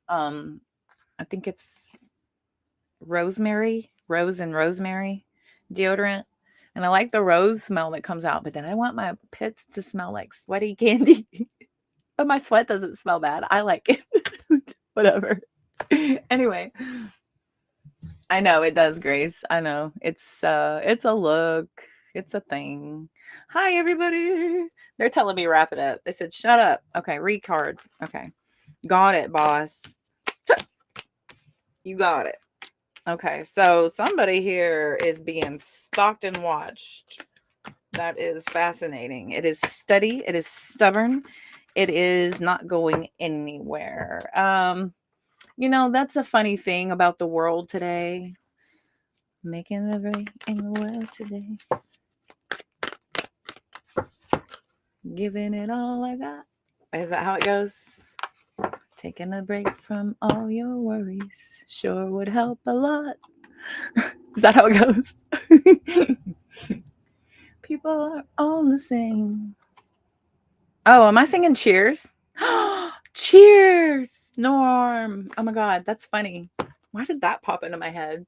I think it's rose and rosemary deodorant. And I like the rose smell that comes out, but then I want my pits to smell like sweaty candy. But my sweat doesn't smell bad. I like it. Whatever. Anyway, I know it does, Grace. I know. It's a look. It's a thing. Hi everybody. They're telling me wrap it up. They said shut up. Okay, read cards. Okay. Got it, boss. You got it. Okay, so somebody here is being stalked and watched. That is fascinating. It is steady. It is stubborn. It is not going anywhere. That's a funny thing about the world today. Making the break in the world today. Giving it all I got. Is that how it goes? Taking a break from all your worries sure would help a lot. Is that how it goes? People are all the same. Oh, am I singing Cheers? Cheers, Norm. Oh my God, that's funny. Why did that pop into my head?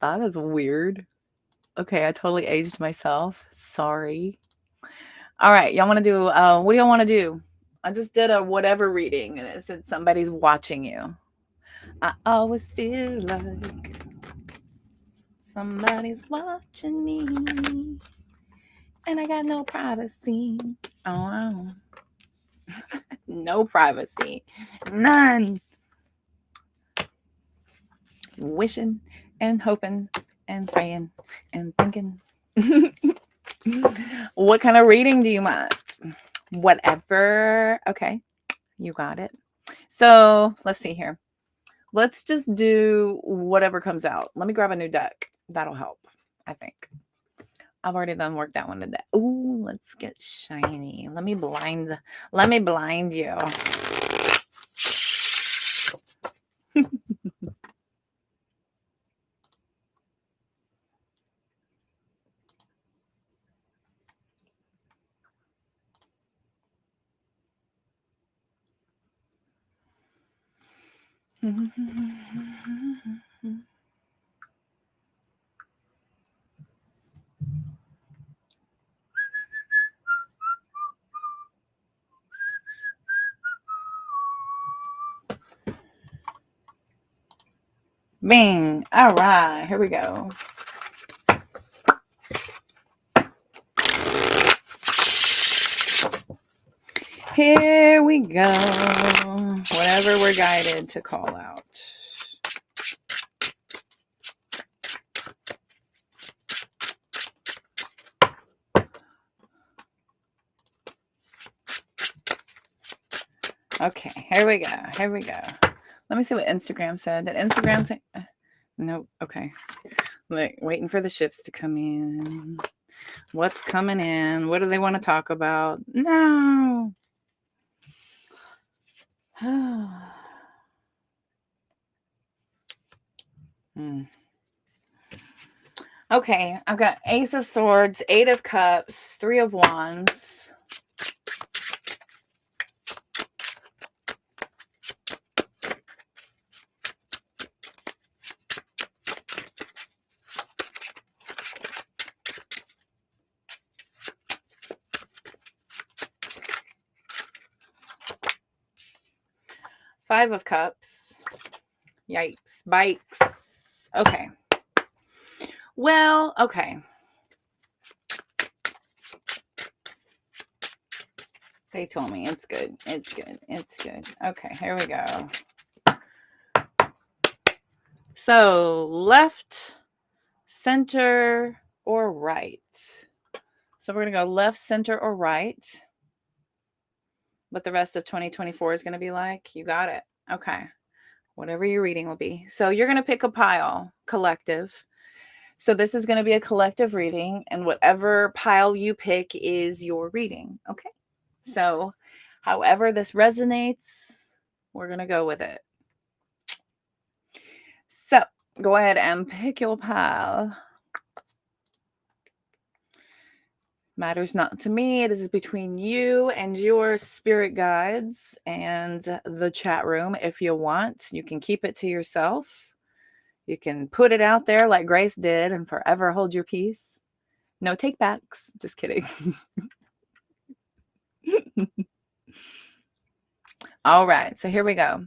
That is weird. Okay, I totally aged myself. Sorry. All right, y'all want to do, what do y'all want to do? I just did a whatever reading and it said somebody's watching you. I always feel like somebody's watching me and I got no privacy. Oh, no privacy. None. Wishing and hoping and praying and thinking. What kind of reading do you want? Whatever. Okay, you got it. So let's see here. Let's just do whatever comes out. Let me grab a new deck. That'll help, I think. I've already done work that one today. Ooh, let's get shiny. Let me blind you. Bing. All right, here we go. Here we go. Whatever we're guided to call out. Okay, here we go. Here we go. Let me see what Instagram said. Did Instagram say? Nope. Okay. Waiting for the ships to come in. What's coming in? What do they want to talk about? No. Okay, I've got Ace of Swords, 8 of Cups, 3 of Wands. Five of Cups. Yikes. Bikes. Okay. Well, okay. They told me it's good. It's good. It's good. Okay, here we go. So, left, center, or right? So, we're going to go left, center, or right. What the rest of 2024 is going to be like. You got it. Okay. Whatever your reading will be. So, you're going to pick a pile, collective. So, this is going to be a collective reading, and whatever pile you pick is your reading. Okay. So, however this resonates, we're going to go with it. So, go ahead and pick your pile. Matters not to me. It is between you and your spirit guides and the chat room. If you want, you can keep it to yourself. You can put it out there like Grace did and forever hold your peace. No take backs. Just kidding. All right. So here we go.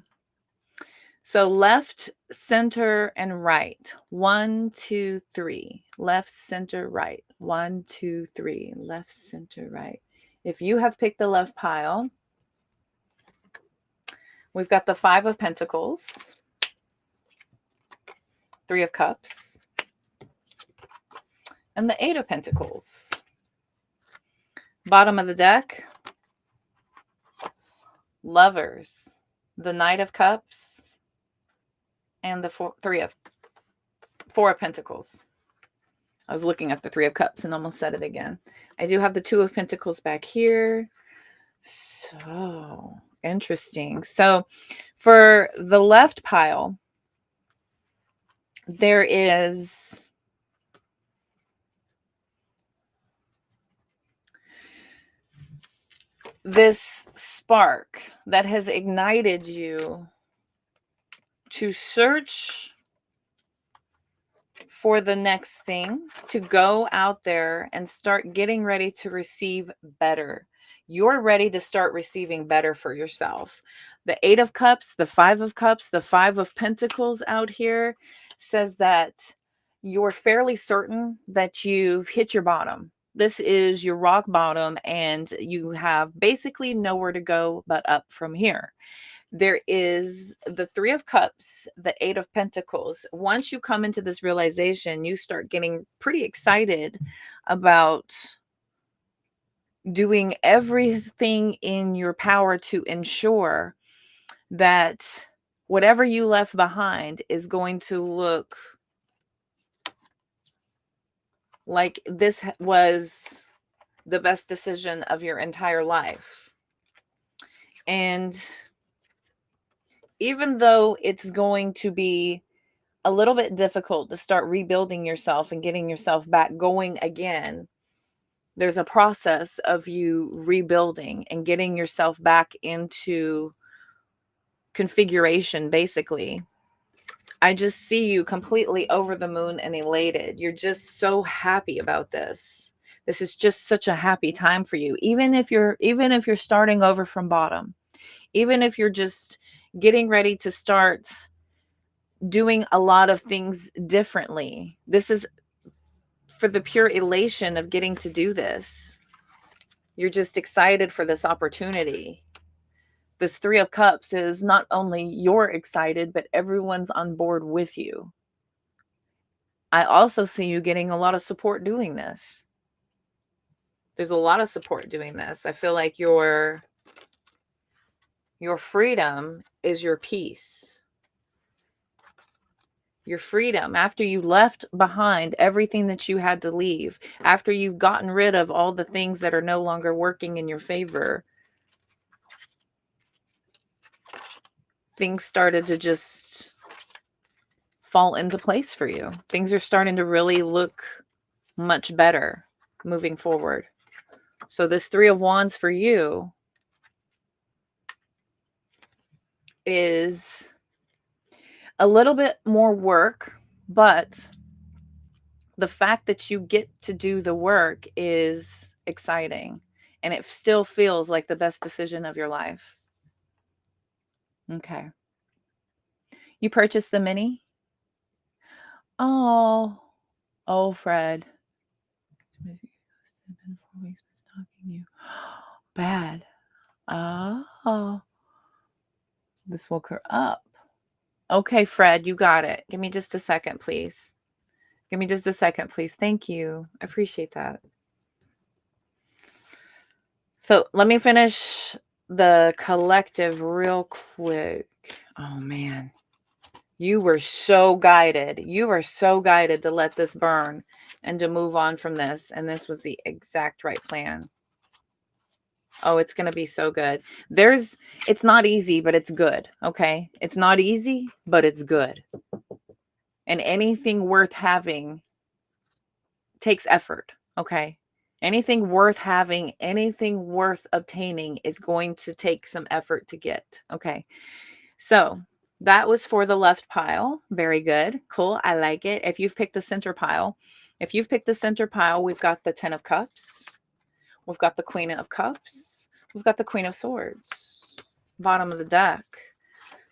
So left, center, and right. 1, 2, 3. Left, center, right. 1, 2, 3. Left, center, right. If you have picked the left pile, we've got the 5 of Pentacles, 3 of Cups, and the 8 of Pentacles. Bottom of the deck, Lovers, the Knight of Cups, and the 4 of Pentacles. I was looking at the 3 of Cups and almost said it again. I do have the 2 of Pentacles back here. So interesting. So for the left pile, there is this spark that has ignited you to search for the next thing, to go out there and start getting ready to receive better. You're ready to start receiving better for yourself. The 8 of Cups, the 5 of Cups, the 5 of Pentacles out here says that you're fairly certain that you've hit your bottom. This is your rock bottom, and you have basically nowhere to go but up from here. There is the 3 of Cups, the 8 of Pentacles. Once you come into this realization, you start getting pretty excited about doing everything in your power to ensure that whatever you left behind is going to look like this was the best decision of your entire life. And even though it's going to be a little bit difficult to start rebuilding yourself and getting yourself back going again, there's a process of you rebuilding and getting yourself back into configuration, basically. I just see you completely over the moon and elated. You're just so happy about this. This is just such a happy time for you. Even if you're starting over from bottom, even if you're just getting ready to start doing a lot of things differently. This is for the pure elation of getting to do this. You're just excited for this opportunity. This Three of Cups is not only you're excited, but everyone's on board with you. I also see you getting a lot of support doing this. There's a lot of support doing this. I feel like your freedom is your peace. Your freedom after you left behind everything that you had to leave, after you've gotten rid of all the things that are no longer working in your favor, things started to just fall into place for you. Things are starting to really look much better moving forward. So this Three of Wands for you is a little bit more work, but the fact that you get to do the work is exciting, and it still feels like the best decision of your life. Okay. You purchased the mini? Oh, Fred. Bad. Oh, this woke her up. Okay, Fred, you got it. Give me just a second, please. Give me just a second, please. Thank you. I appreciate that. So let me finish the collective real quick. Oh, man. You were so guided. You were so guided to let this burn and to move on from this. And this was the exact right plan. Oh, it's going to be so good. It's not easy, but it's good. Okay. It's not easy, but it's good. And anything worth having takes effort. Okay. Anything worth having, anything worth obtaining is going to take some effort to get. Okay. So that was for the left pile. Very good. Cool. I like it. If you've picked the center pile, we've got the 10 of Cups. We've got the Queen of Cups. We've got the Queen of Swords. Bottom of the deck.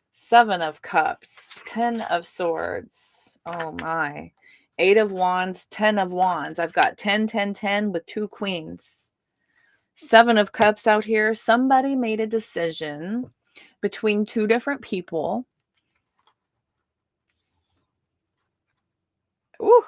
7 of Cups. 10 of Swords. Oh my. 8 of Wands. 10 of Wands. I've got 10, 10, 10 with 2 queens. 7 of Cups out here. Somebody made a decision between 2 different people. Ooh.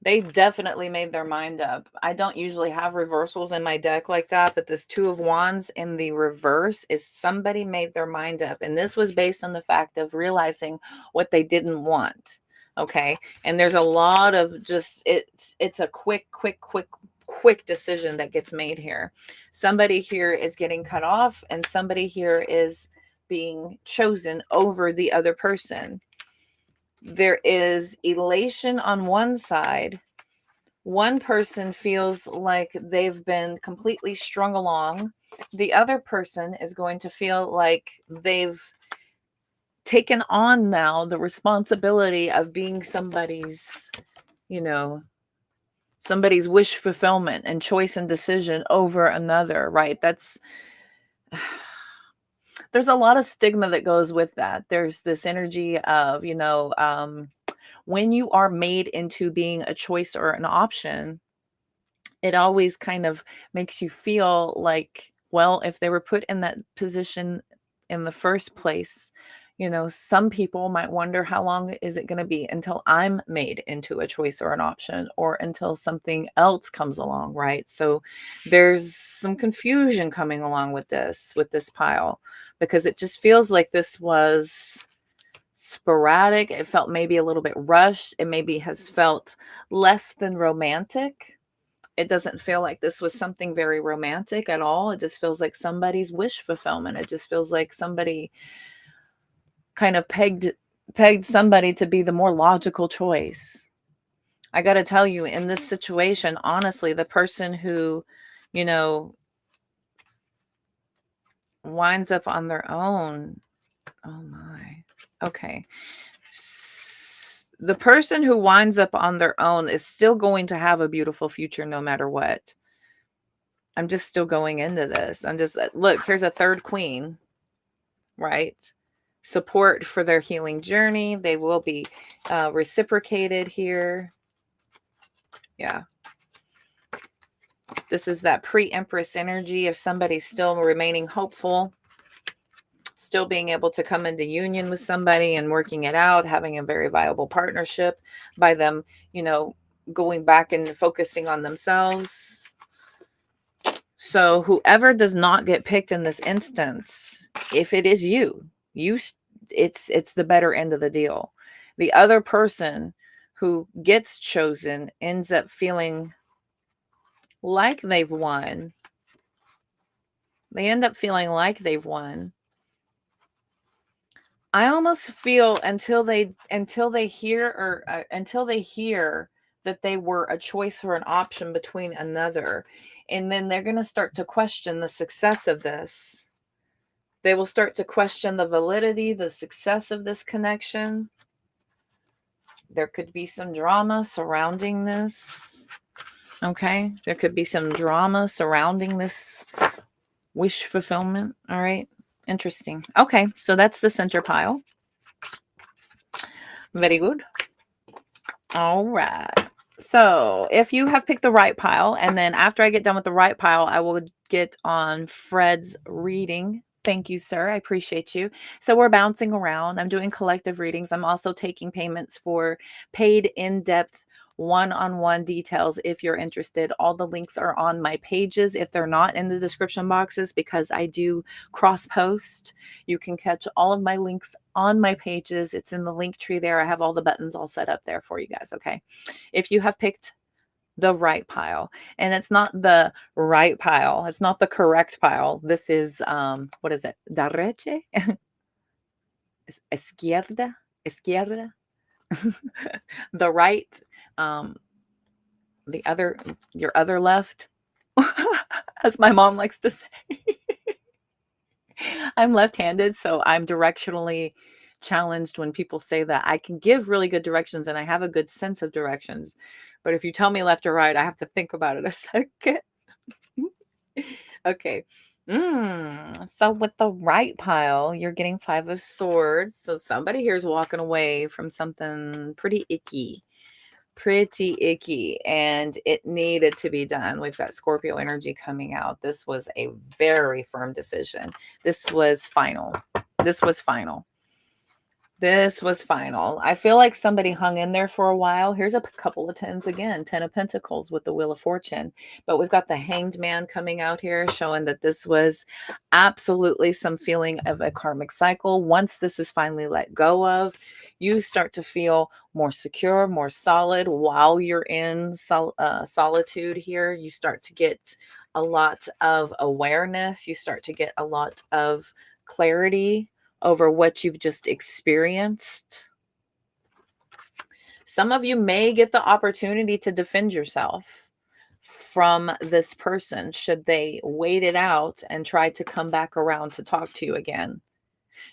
They definitely made their mind up. I don't usually have reversals in my deck like that, but this 2 of Wands in the reverse is somebody made their mind up. And this was based on the fact of realizing what they didn't want. Okay. And there's a lot of just, it's a quick decision that gets made here. Somebody here is getting cut off and somebody here is being chosen over the other person. There is elation on one side. One person feels like they've been completely strung along. The other person is going to feel like they've taken on now the responsibility of being somebody's, somebody's wish fulfillment and choice and decision over another, right? There's a lot of stigma that goes with that. There's this energy of, when you are made into being a choice or an option, it always kind of makes you feel like, well, if they were put in that position in the first place, some people might wonder, how long is it going to be until I'm made into a choice or an option, or until something else comes along, right? So there's some confusion coming along with this pile, because it just feels like this was sporadic. It felt maybe a little bit rushed. It maybe has felt less than romantic. It doesn't feel like this was something very romantic at all. It just feels like somebody's wish fulfillment. It just feels like somebody kind of pegged somebody to be the more logical choice. I got to tell you, in this situation, honestly, the person who, winds up on their own. Oh my. Okay. The person who winds up on their own is still going to have a beautiful future no matter what. I'm just still going into this. Look, here's a third queen, right? support for their healing journey. They will be reciprocated here. Yeah. This is that pre-Empress energy of somebody still remaining hopeful, still being able to come into union with somebody and working it out, having a very viable partnership by them, going back and focusing on themselves. So whoever does not get picked in this instance, if it is it's the better end of the deal. The other person who gets chosen ends up feeling like they've won. They end up feeling like they've won. I almost feel until they hear that they were a choice or an option between another, and then they're going to start to question the success of this. They will start to question the validity, the success of this connection. There could be some drama surrounding this. Okay, there could be some drama surrounding this wish fulfillment. All right, interesting. Okay, so that's the center pile. Very good. All right. So if you have picked the right pile, and then after I get done with the right pile, I will get on Fred's reading. Thank you, sir. I appreciate you. So we're bouncing around. I'm doing collective readings. I'm also taking payments for paid in-depth one-on-one details if you're interested. All the links are on my pages if they're not in the description boxes, because I do cross post. You can catch all of my links on my pages. It's in the link tree there. I have all the buttons all set up there for you guys. Okay. If you have picked the right pile, and it's not the right pile, it's not the correct pile. This is, what is it? Derecha? Izquierda? The right, your other left, as my mom likes to say. I'm left-handed, so I'm directionally challenged when people say that. I can give really good directions and I have a good sense of directions. But if you tell me left or right, I have to think about it a second. Okay. So with the right pile, you're getting 5 of Swords. So somebody here is walking away from something pretty icky. And it needed to be done. We've got Scorpio energy coming out. This was a very firm decision. This was final. I feel like somebody hung in there for a while. Here's a couple of tens again, 10 of Pentacles with the Wheel of Fortune. But we've got the Hanged Man coming out here, showing that this was absolutely some feeling of a karmic cycle. Once this is finally let go of, you start to feel more secure, more solid. While you're in solitude here, you start to get a lot of awareness. You start to get a lot of clarity over what you've just experienced. Some of you may get the opportunity to defend yourself from this person should they wait it out and try to come back around to talk to you again.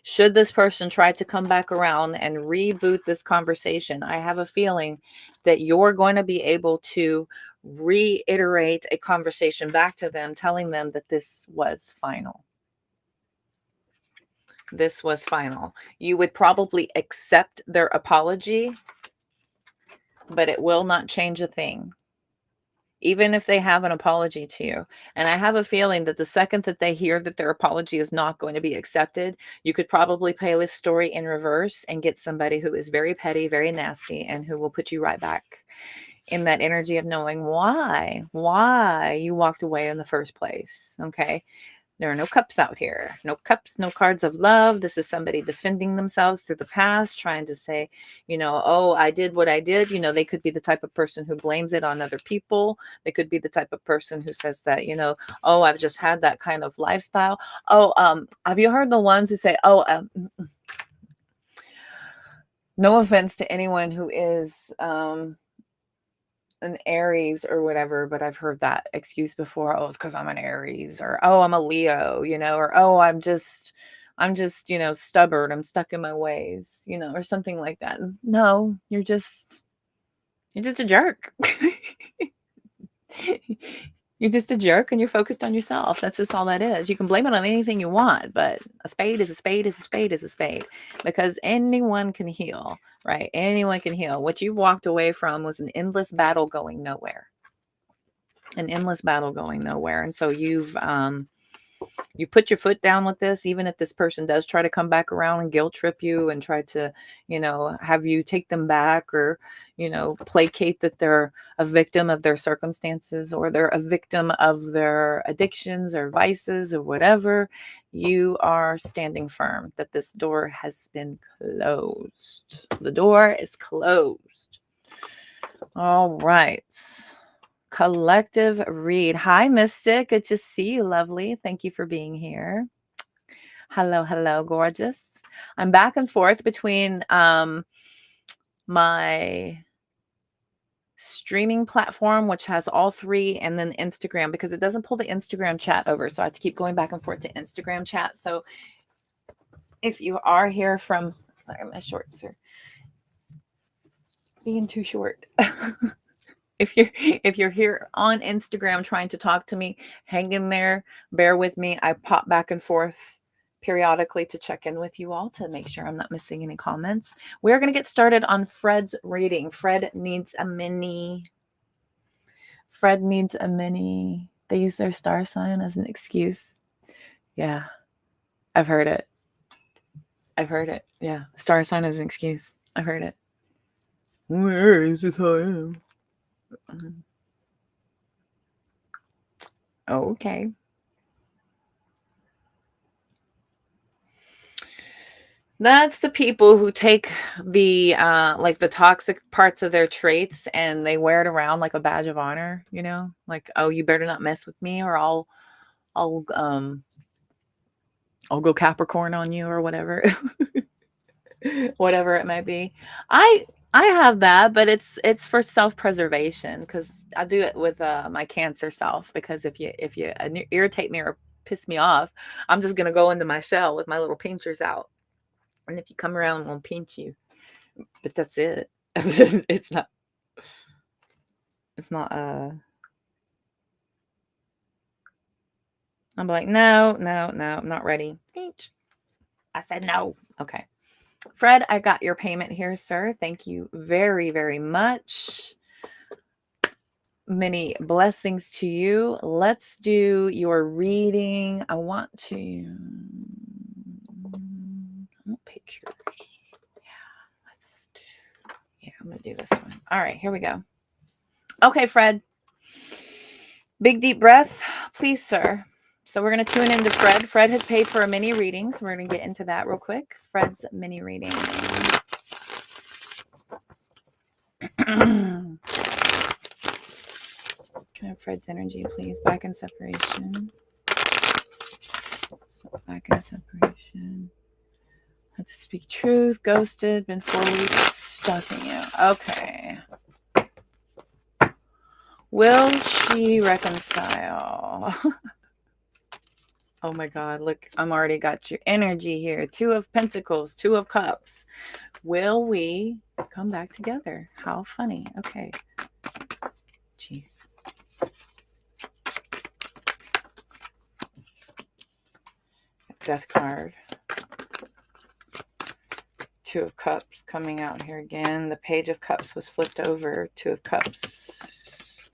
Should this person try to come back around and reboot this conversation, I have a feeling that you're going to be able to reiterate a conversation back to them, telling them that this was final. This was final. You would probably accept their apology, but it will not change a thing, even if they have an apology to you. And I have a feeling that the second that they hear that their apology is not going to be accepted, you could probably play this story in reverse and get somebody who is very petty, very nasty, and who will put you right back in that energy of knowing why you walked away in the first place. Okay. There are no cups out here. No cups, no cards of love. This is somebody defending themselves through the past, trying to say, oh, I did what I did. They could be the type of person who blames it on other people. They could be the type of person who says that, oh, I've just had that kind of lifestyle. Oh, have you heard the ones who say, no offense to anyone who is, an Aries or whatever, but I've heard that excuse before. Oh, it's because I'm an Aries, or oh, I'm a Leo, or oh, I'm just stubborn. I'm stuck in my ways, or something like that. No, you're just a jerk. You're just a jerk and you're focused on yourself. That's just all that is. You can blame it on anything you want, but a spade is a spade is a spade is a spade because anyone can heal, right? Anyone can heal. What you've walked away from was an endless battle going nowhere. An endless battle going nowhere. And so you put your foot down with this, even if this person does try to come back around and guilt trip you and try to, have you take them back or, placate that they're a victim of their circumstances or they're a victim of their addictions or vices or whatever. You are standing firm that this door has been closed. The door is closed. All right. Collective read. Hi, Mystic. Good to see you, lovely. Thank you for being here. Hello, hello, gorgeous. I'm back and forth between my streaming platform, which has all three, and then Instagram because it doesn't pull the Instagram chat over. So I have to keep going back and forth to Instagram chat. So if you are here from, sorry, my shorts are being too short. If you're here on Instagram trying to talk to me, hang in there, bear with me. I pop back and forth periodically to check in with you all to make sure I'm not missing any comments. We're going to get started on Fred's reading. Fred needs a mini. Fred needs a mini. They use their star sign as an excuse. Yeah, I've heard it. Yeah, star sign as an excuse. I've heard it. Where is this I am? Okay. That's the people who take the like the toxic parts of their traits and they wear it around like a badge of honor, like, oh, you better not mess with me or I'll go Capricorn on you or whatever. Whatever it might be. I have that, but it's for self-preservation because I do it with my Cancer self because if you irritate me or piss me off, I'm just gonna go into my shell with my little pinchers out. And if you come around, I'm gonna pinch you. But that's it. It's not I'm like, no, I'm not ready. Pinch. I said no. Okay. Fred, I got your payment here, sir. Thank you very, very much. Many blessings to you. Let's do your reading. I want pictures. Yeah, I'm going to do this one. All right, here we go. Okay, Fred. Big deep breath, please, sir. So we're going to tune into Fred. Fred has paid for a mini reading, so we're going to get into that real quick. Fred's mini reading. Can I have Fred's energy, please? Back in separation. Back in separation. Have to speak truth. Ghosted. Been 4 weeks. Stalking you. Okay. Will she reconcile? Oh my God, look, I'm already got your energy here. 2 of Pentacles, 2 of Cups. Will we come back together? How funny. Okay. Jeez. Death card. 2 of Cups coming out here again. The Page of Cups was flipped over. 2 of Cups.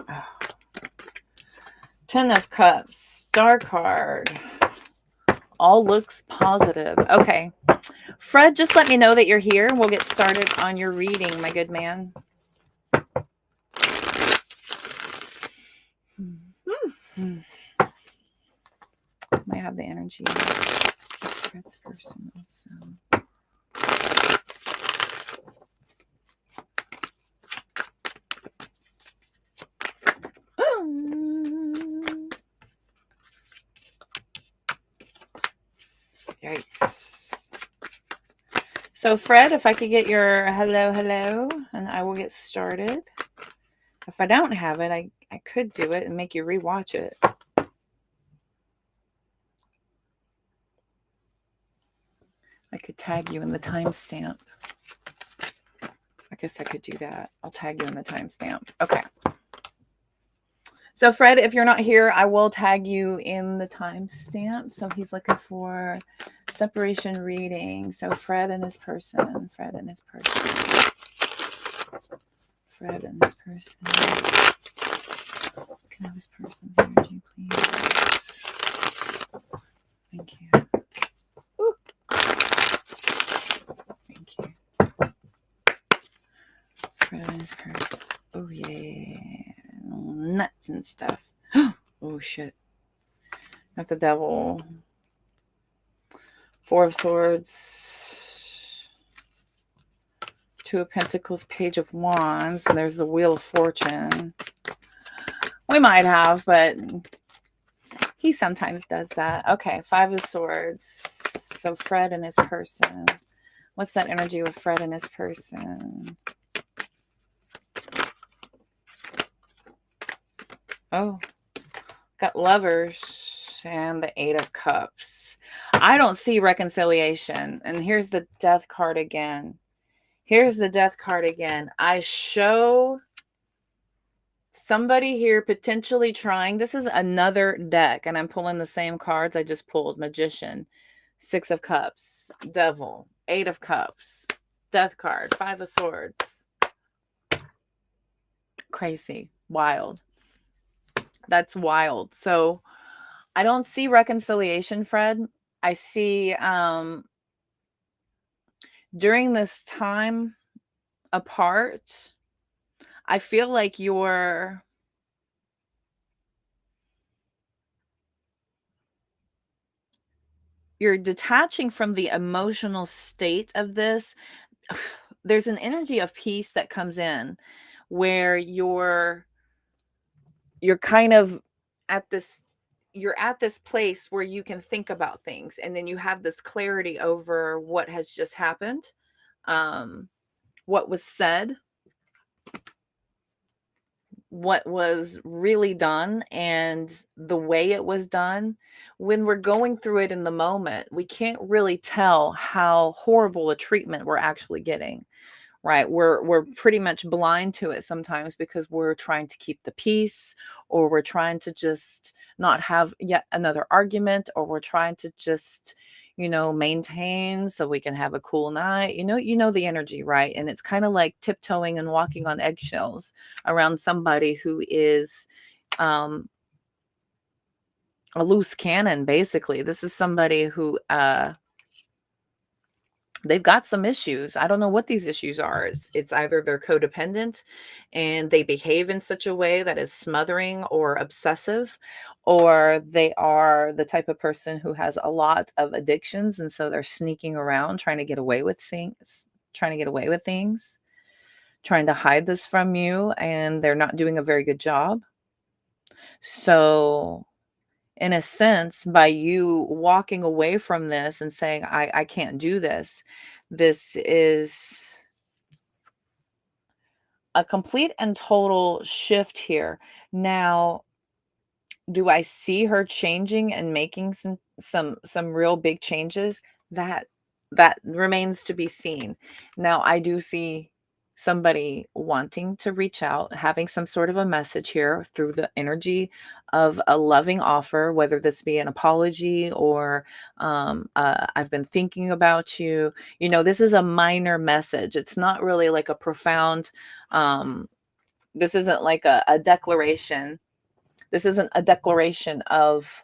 Oh. 10 of Cups. Star card. All looks positive. Okay. Fred, just let me know that you're here. We'll get started on your reading, my good man. Might have the energy of Fred's person also. Yikes. So Fred, if I could get your hello, and I will get started. If I don't have it, I could do it and make you rewatch it. I could tag you in the timestamp. I guess I could do that. I'll tag you in the timestamp. Okay. So Fred, if you're not here, I will tag you in the timestamp. So he's looking for separation reading. So Fred and his person, Fred and his person, Fred and his person. Can I have this person's energy, please? Thank you. Ooh. Thank you. Fred and his person. Oh yeah, nuts and stuff. Oh shit. Got the devil. Four of Swords. Two of Pentacles, Page of Wands, and there's the Wheel of Fortune. We might have, but he sometimes does that. Okay, Five of Swords. So Fred and his person. What's that energy with Fred and his person? Oh, got Lovers and the Eight of Cups. I don't see reconciliation. And here's the Death card again. Here's the Death card again. I show somebody here potentially trying. This is another deck, and I'm pulling the same cards I just pulled. Magician, Six of Cups, Devil, Eight of Cups, Death card, Five of Swords. Crazy. Wild. That's wild. So I don't see reconciliation, Fred. I see during this time apart, I feel like you're detaching from the emotional state of this. There's an energy of peace that comes in where you're kind of at this place where you can think about things, and then you have this clarity over what has just happened, what was said, what was really done, and the way it was done. When we're going through it in the moment, we can't really tell how horrible a treatment we're actually getting, right? We're pretty much blind to it sometimes because we're trying to keep the peace, or we're trying to just not have yet another argument, or we're trying to just maintain so we can have a cool night. The energy, right? And it's kind of like tiptoeing and walking on eggshells around somebody who is a loose cannon. Basically, this is somebody who they've got some issues. I don't know what these issues are. It's either they're codependent and they behave in such a way that is smothering or obsessive, or they are the type of person who has a lot of addictions, and so they're sneaking around trying to get away with things, trying to hide this from you, and they're not doing a very good job. So in a sense, by you walking away from this and saying, I can't do this, this is a complete and total shift here. Now, do I see her changing and making some real big changes? That remains to be seen. Now, I do see somebody wanting to reach out, having some sort of a message here through the energy of a loving offer, whether this be an apology or I've been thinking about you. This is a minor message. It's not really like a profound, this isn't like a declaration. This isn't a declaration of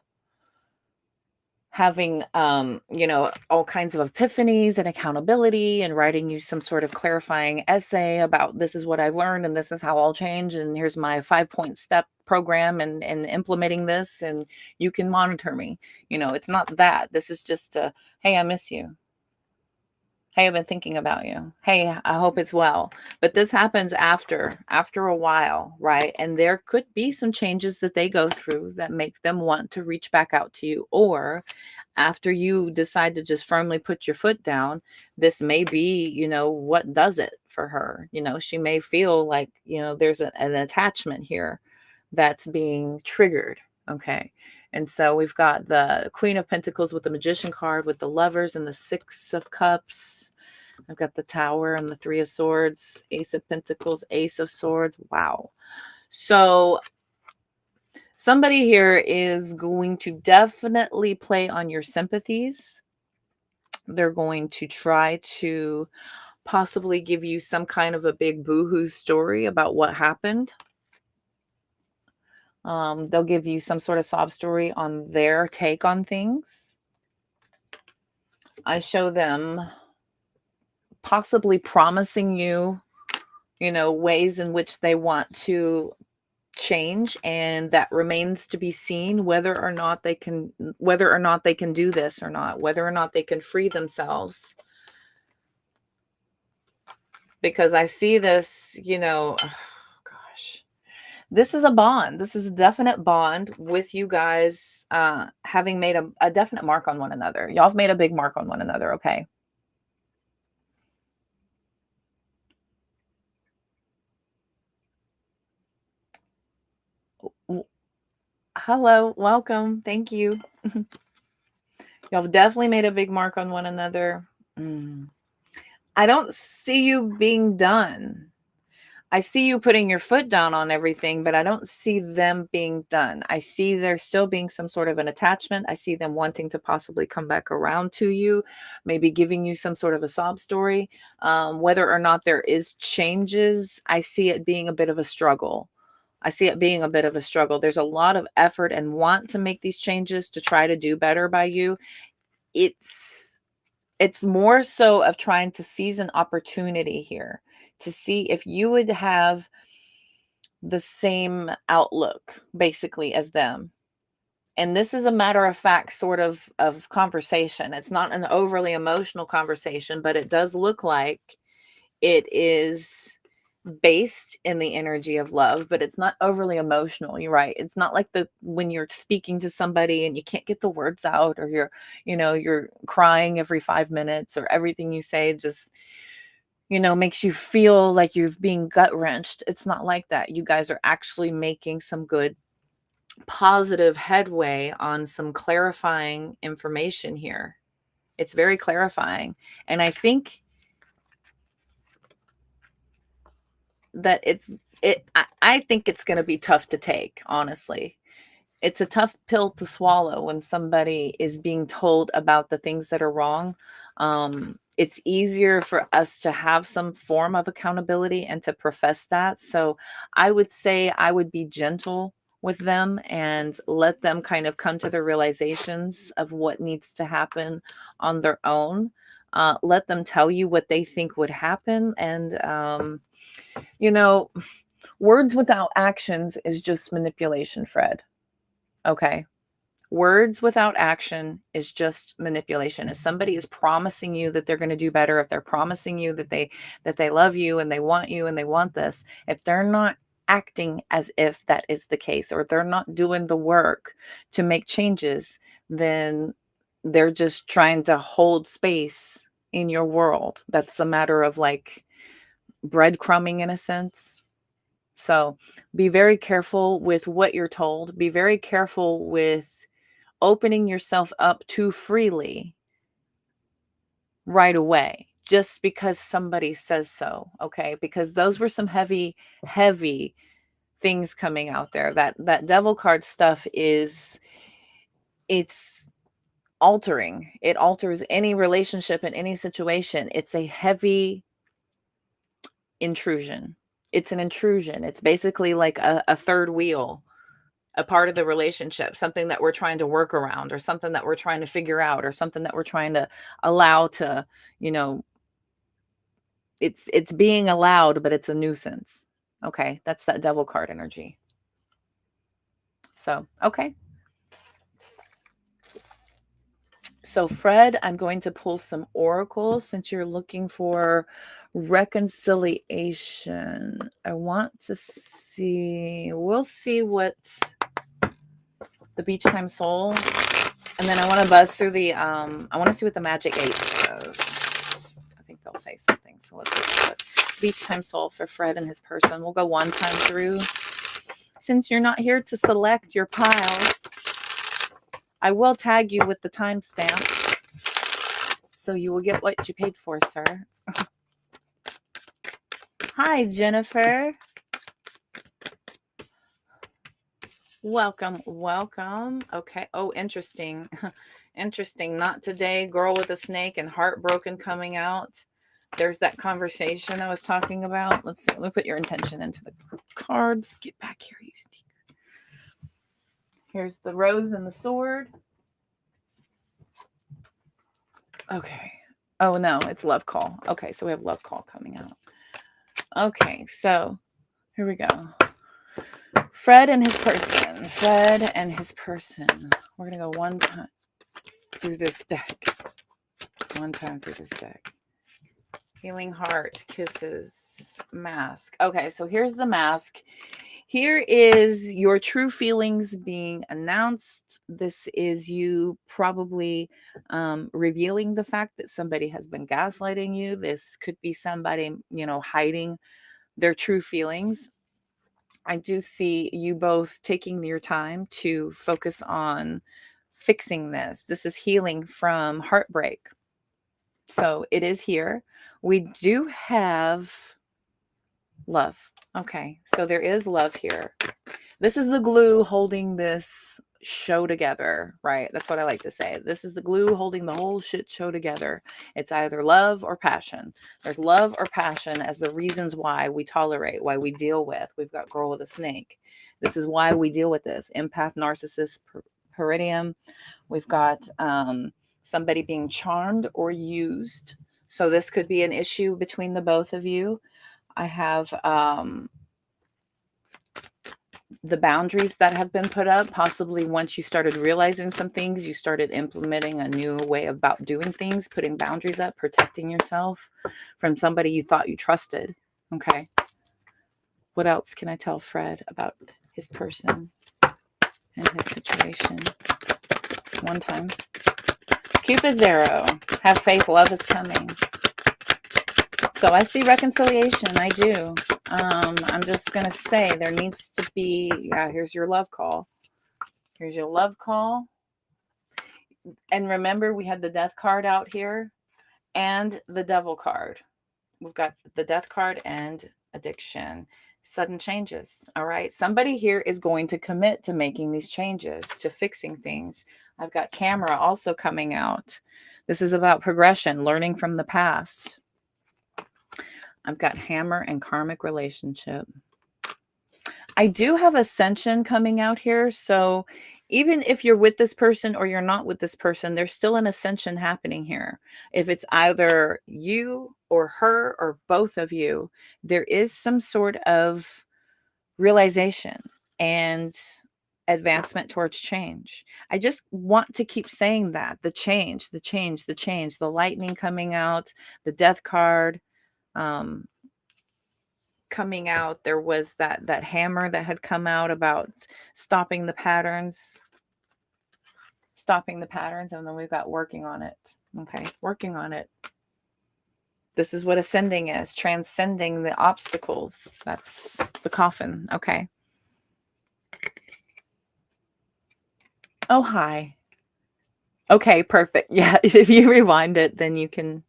having all kinds of epiphanies and accountability and writing you some sort of clarifying essay about this is what I've learned and this is how I'll change, and here's my 5-point step program and implementing this, and you can monitor me. It's not that. This is just hey, I miss you. Hey, I've been thinking about you. Hey, I hope it's well. But this happens after a while, right? And there could be some changes that they go through that make them want to reach back out to you. Or after you decide to just firmly put your foot down, this may be, what does it for her. She may feel like, there's an attachment here that's being triggered. Okay. And so we've got the Queen of Pentacles with the Magician card, with the Lovers and the Six of Cups. I've got the Tower and the Three of Swords, Ace of Pentacles, Ace of Swords. Wow. So Somebody here is going to definitely play on your sympathies. They're going to try to possibly give you some kind of a big boohoo story about what happened. They'll give you some sort of sob story on their take on things. I show them possibly promising you, ways in which they want to change, and that remains to be seen whether or not they can do this or not, whether or not they can free themselves. Because I see this, oh, gosh. This is a bond. This is a definite bond with you guys having made a definite mark on one another. Y'all have made a big mark on one another, okay? Hello, welcome. Thank you. Y'all have definitely made a big mark on one another. I don't see you being done. I see you putting your foot down on everything, but I don't see them being done. I see there still being some sort of an attachment. I see them wanting to possibly come back around to you, maybe giving you some sort of a sob story. Whether or not there is changes, I see it being a bit of a struggle. There's a lot of effort and want to make these changes to try to do better by you. It's more so of trying to seize an opportunity here to see if you would have the same outlook basically as them. And this is a matter of fact sort of conversation. It's not an overly emotional conversation, but it does look like it is based in the energy of love, but it's not overly emotional. You're right. It's not like when you're speaking to somebody and you can't get the words out, or you're crying every 5 minutes, or everything you say just makes you feel like you're being gut wrenched. It's not like that. You guys are actually making some good positive headway on some clarifying information here. It's very clarifying. And I think that I think it's going to be tough to take, honestly. It's a tough pill to swallow when somebody is being told about the things that are wrong. It's easier for us to have some form of accountability and to profess that. So I would say I would be gentle with them and let them kind of come to the realizations of what needs to happen on their own. Let them tell you what they think would happen. And, words without actions is just manipulation, Fred. Okay. Words without action is just manipulation. If somebody is promising you that they're going to do better, if they're promising you that they love you and they want this, if they're not acting as if that is the case, or they're not doing the work to make changes, then they're just trying to hold space in your world. That's a matter of like breadcrumbing in a sense. So be very careful with what you're told. Be very careful with opening yourself up too freely right away just because somebody says so. Okay. Because those were some heavy, heavy things coming out there. That devil card stuff it's altering. It alters any relationship in any situation. It's a heavy intrusion. It's an intrusion. It's basically like a third wheel, a part of the relationship, something that we're trying to work around, or something that we're trying to figure out, or something that we're trying to allow to, it's being allowed, but it's a nuisance. Okay. That's that devil card energy. So, okay. So Fred, I'm going to pull some oracles since you're looking for reconciliation. I want to see, we'll see what the Beach Time Soul, and then I want to buzz through the, I want to see what the Magic 8 says. I think they'll say something. So let's see what Beach Time Soul for Fred and his person. We'll go one time through. Since you're not here to select your pile, I will tag you with the timestamp, so you will get what you paid for, sir. Hi, Jennifer. Welcome, welcome. Okay. Oh, interesting. Interesting. Not today. Girl with a snake and heartbroken coming out. There's that conversation I was talking about. Let's see. Let me put your intention into the cards. Get back here, you sneak. Here's the rose and the sword. Okay. Oh, no, it's love call. Okay, so we have love call coming out. Okay, so here we go. Fred and his person. Fred and his person. We're going to go one time through this deck. One time through this deck. Healing heart, kisses, mask. Okay, so here's the mask. Here is your true feelings being announced. This is you probably revealing the fact that somebody has been gaslighting you. This could be somebody, hiding their true feelings. I do see you both taking your time to focus on fixing this. This is healing from heartbreak. So it is here. We do have love. Okay, so there is love here. This is the glue holding this show together, right? That's what I like to say. This is the glue holding the whole shit show together. It's either love or passion. There's love or passion as the reasons why we tolerate, why we deal with. We've got girl with a snake. This is why we deal with this. Empath, narcissist, peridium. We've got somebody being charmed or used. So this could be an issue between the both of you. I have the boundaries that have been put up. Possibly once you started realizing some things, you started implementing a new way about doing things, putting boundaries up, protecting yourself from somebody you thought you trusted. Okay. What else can I tell Fred about his person and his situation? One time. Cupid's arrow. Have faith, love is coming. So I see reconciliation. I do. I'm just going to say there needs to be, here's your love call. Here's your love call. And remember, we had the death card out here and the devil card. We've got the death card and addiction. Sudden changes. All right. Somebody here is going to commit to making these changes, to fixing things. I've got camera also coming out. This is about progression, learning from the past. I've got hammer and karmic relationship. I do have ascension coming out here. So even if you're with this person or you're not with this person, there's still an ascension happening here. If it's either you or her or both of you, there is some sort of realization and advancement towards change. I just want to keep saying that. The change, the change, the change, the lightning coming out, the death card, coming out. There was that hammer that had come out about stopping the patterns, and then we've got working on it. Okay, working on it. This is what ascending is, transcending the obstacles. That's the coffin. Okay. Oh, hi. Okay, perfect. Yeah, if you rewind it, then you can,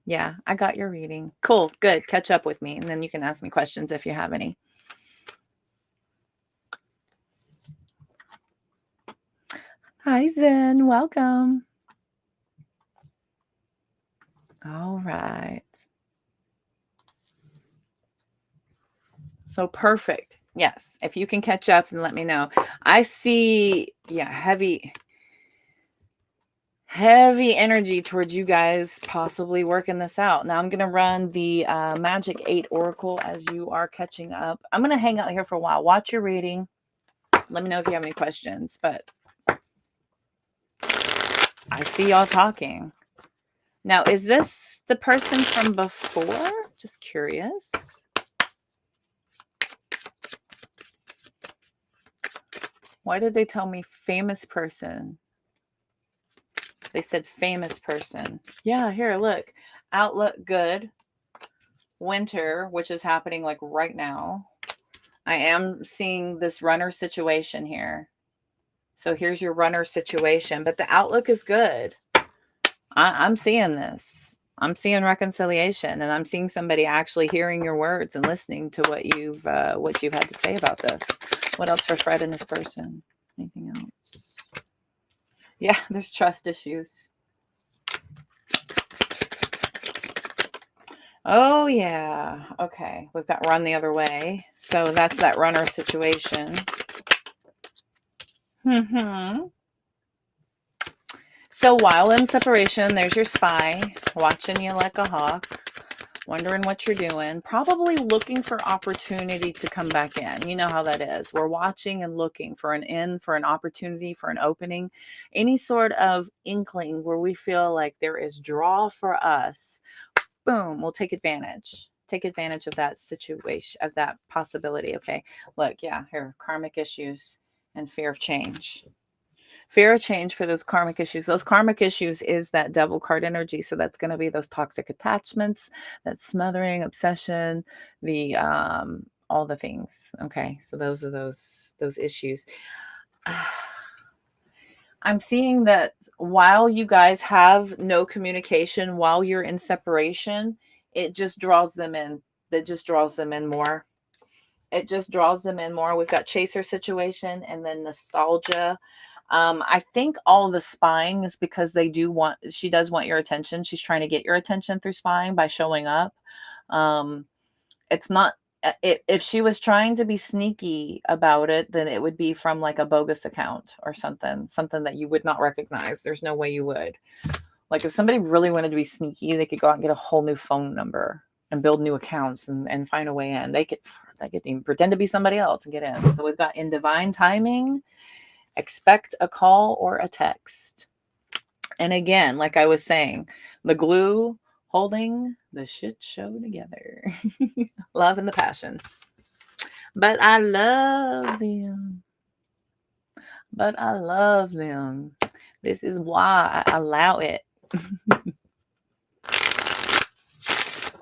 I got your reading. Cool, good. Catch up with me, and then you can ask me questions if you have any. Hi, Zen. Welcome. All right. So perfect. Yes, if you can catch up and let me know. I see, heavy energy towards you guys possibly working this out. Now I'm going to run the Magic 8 Oracle as you are catching up. I'm going to hang out here for a while. Watch your reading. Let me know if you have any questions, but I see y'all talking. Now, is this the person from before? Just curious. Why did they tell me famous person? They said famous person. Yeah, here, look. Outlook good. Winter, which is happening like right now. I am seeing this runner situation here. So here's your runner situation, but the outlook is good. I'm seeing this. I'm seeing reconciliation, and I'm seeing somebody actually hearing your words and listening to what you've had to say about this. What else for Fred and this person? Anything else? Yeah, there's trust issues. Oh, yeah. Okay. We've got run the other way. So that's that runner situation. So while in separation, there's your spy watching you like a hawk, wondering what you're doing, probably looking for opportunity to come back in. You know how that is. We're watching and looking for an in, for an opportunity, for an opening, any sort of inkling where we feel like there is draw for us. Boom, we'll take advantage. Take advantage of that situation, of that possibility. Okay, look, yeah, here, karmic issues and fear of change. Fear of change for those karmic issues. Those karmic issues is that devil card energy. So that's going to be those toxic attachments, that smothering, obsession, the all the things. Okay, so those are those issues. I'm seeing that while you guys have no communication, while you're in separation, it just draws them in. That just draws them in more. It just draws them in more. We've got chaser situation and then nostalgia. I think all the spying is because she does want your attention. She's trying to get your attention through spying by showing up. It's not, if she was trying to be sneaky about it, then it would be from like a bogus account or something that you would not recognize. There's no way you would. Like if somebody really wanted to be sneaky, they could go out and get a whole new phone number and build new accounts and find a way in. They could even pretend to be somebody else and get in. So we've got in divine timing, expect a call or a text. And again, like I was saying, the glue holding the shit show together. Love and the passion. But I love them. This is why I allow it.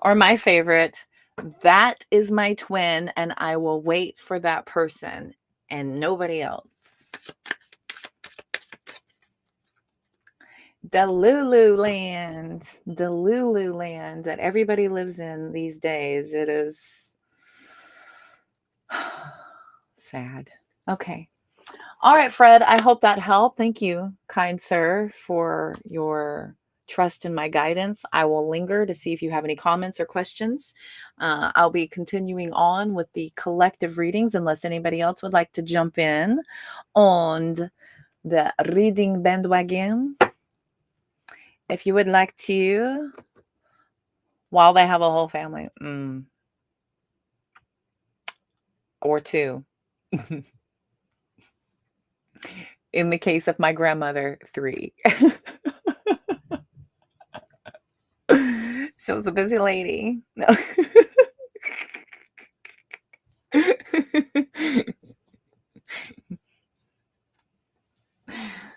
Or my favorite, that is my twin, and I will wait for that person and nobody else. Delulu land that everybody lives in these days. It is sad. Okay. All right, Fred, I hope that helped. Thank you, kind sir, for your trust in my guidance. I will linger to see if you have any comments or questions. I'll be continuing on with the collective readings unless anybody else would like to jump in on the reading bandwagon. If you would like to, while they have a whole family, or two. In the case of my grandmother, 3. She was a busy lady. No.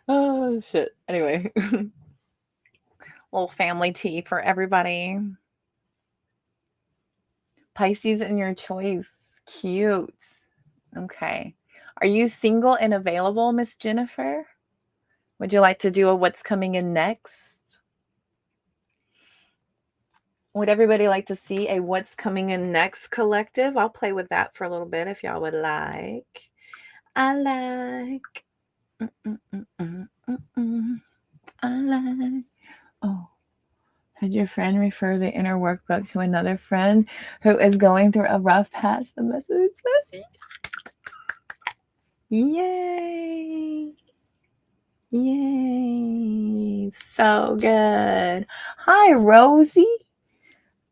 Oh, shit. Anyway. Little family tea for everybody. Pisces in your choice. Cute. Okay. Are you single and available, Miss Jennifer? Would you like to do a what's coming in next? Would everybody like to see a what's coming in next collective? I'll play with that for a little bit if y'all would like. I like. I like. Oh. Had your friend refer the inner workbook to another friend who is going through a rough patch? The message is messy. Yay. Yay. So good. Hi, Rosie.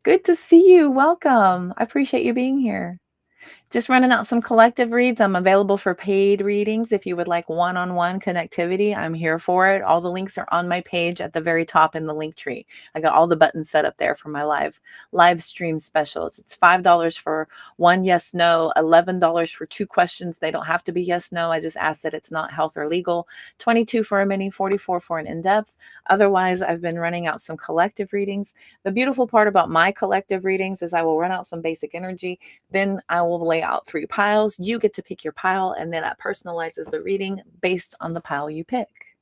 Good to see you. Welcome. I appreciate you being here. Just running out some collective reads. I'm available for paid readings. If you would like one-on-one connectivity, I'm here for it. All the links are on my page at the very top in the link tree. I got all the buttons set up there for my live stream specials. It's $5 for one yes, no, $11 for 2 questions. They don't have to be yes, no. I just ask that it's not health or legal. $22 for a mini, $44 for an in-depth. Otherwise, I've been running out some collective readings. The beautiful part about my collective readings is I will run out some basic energy. Then I will lay out 3 piles. You get to pick your pile, and then that personalizes the reading based on the pile you pick.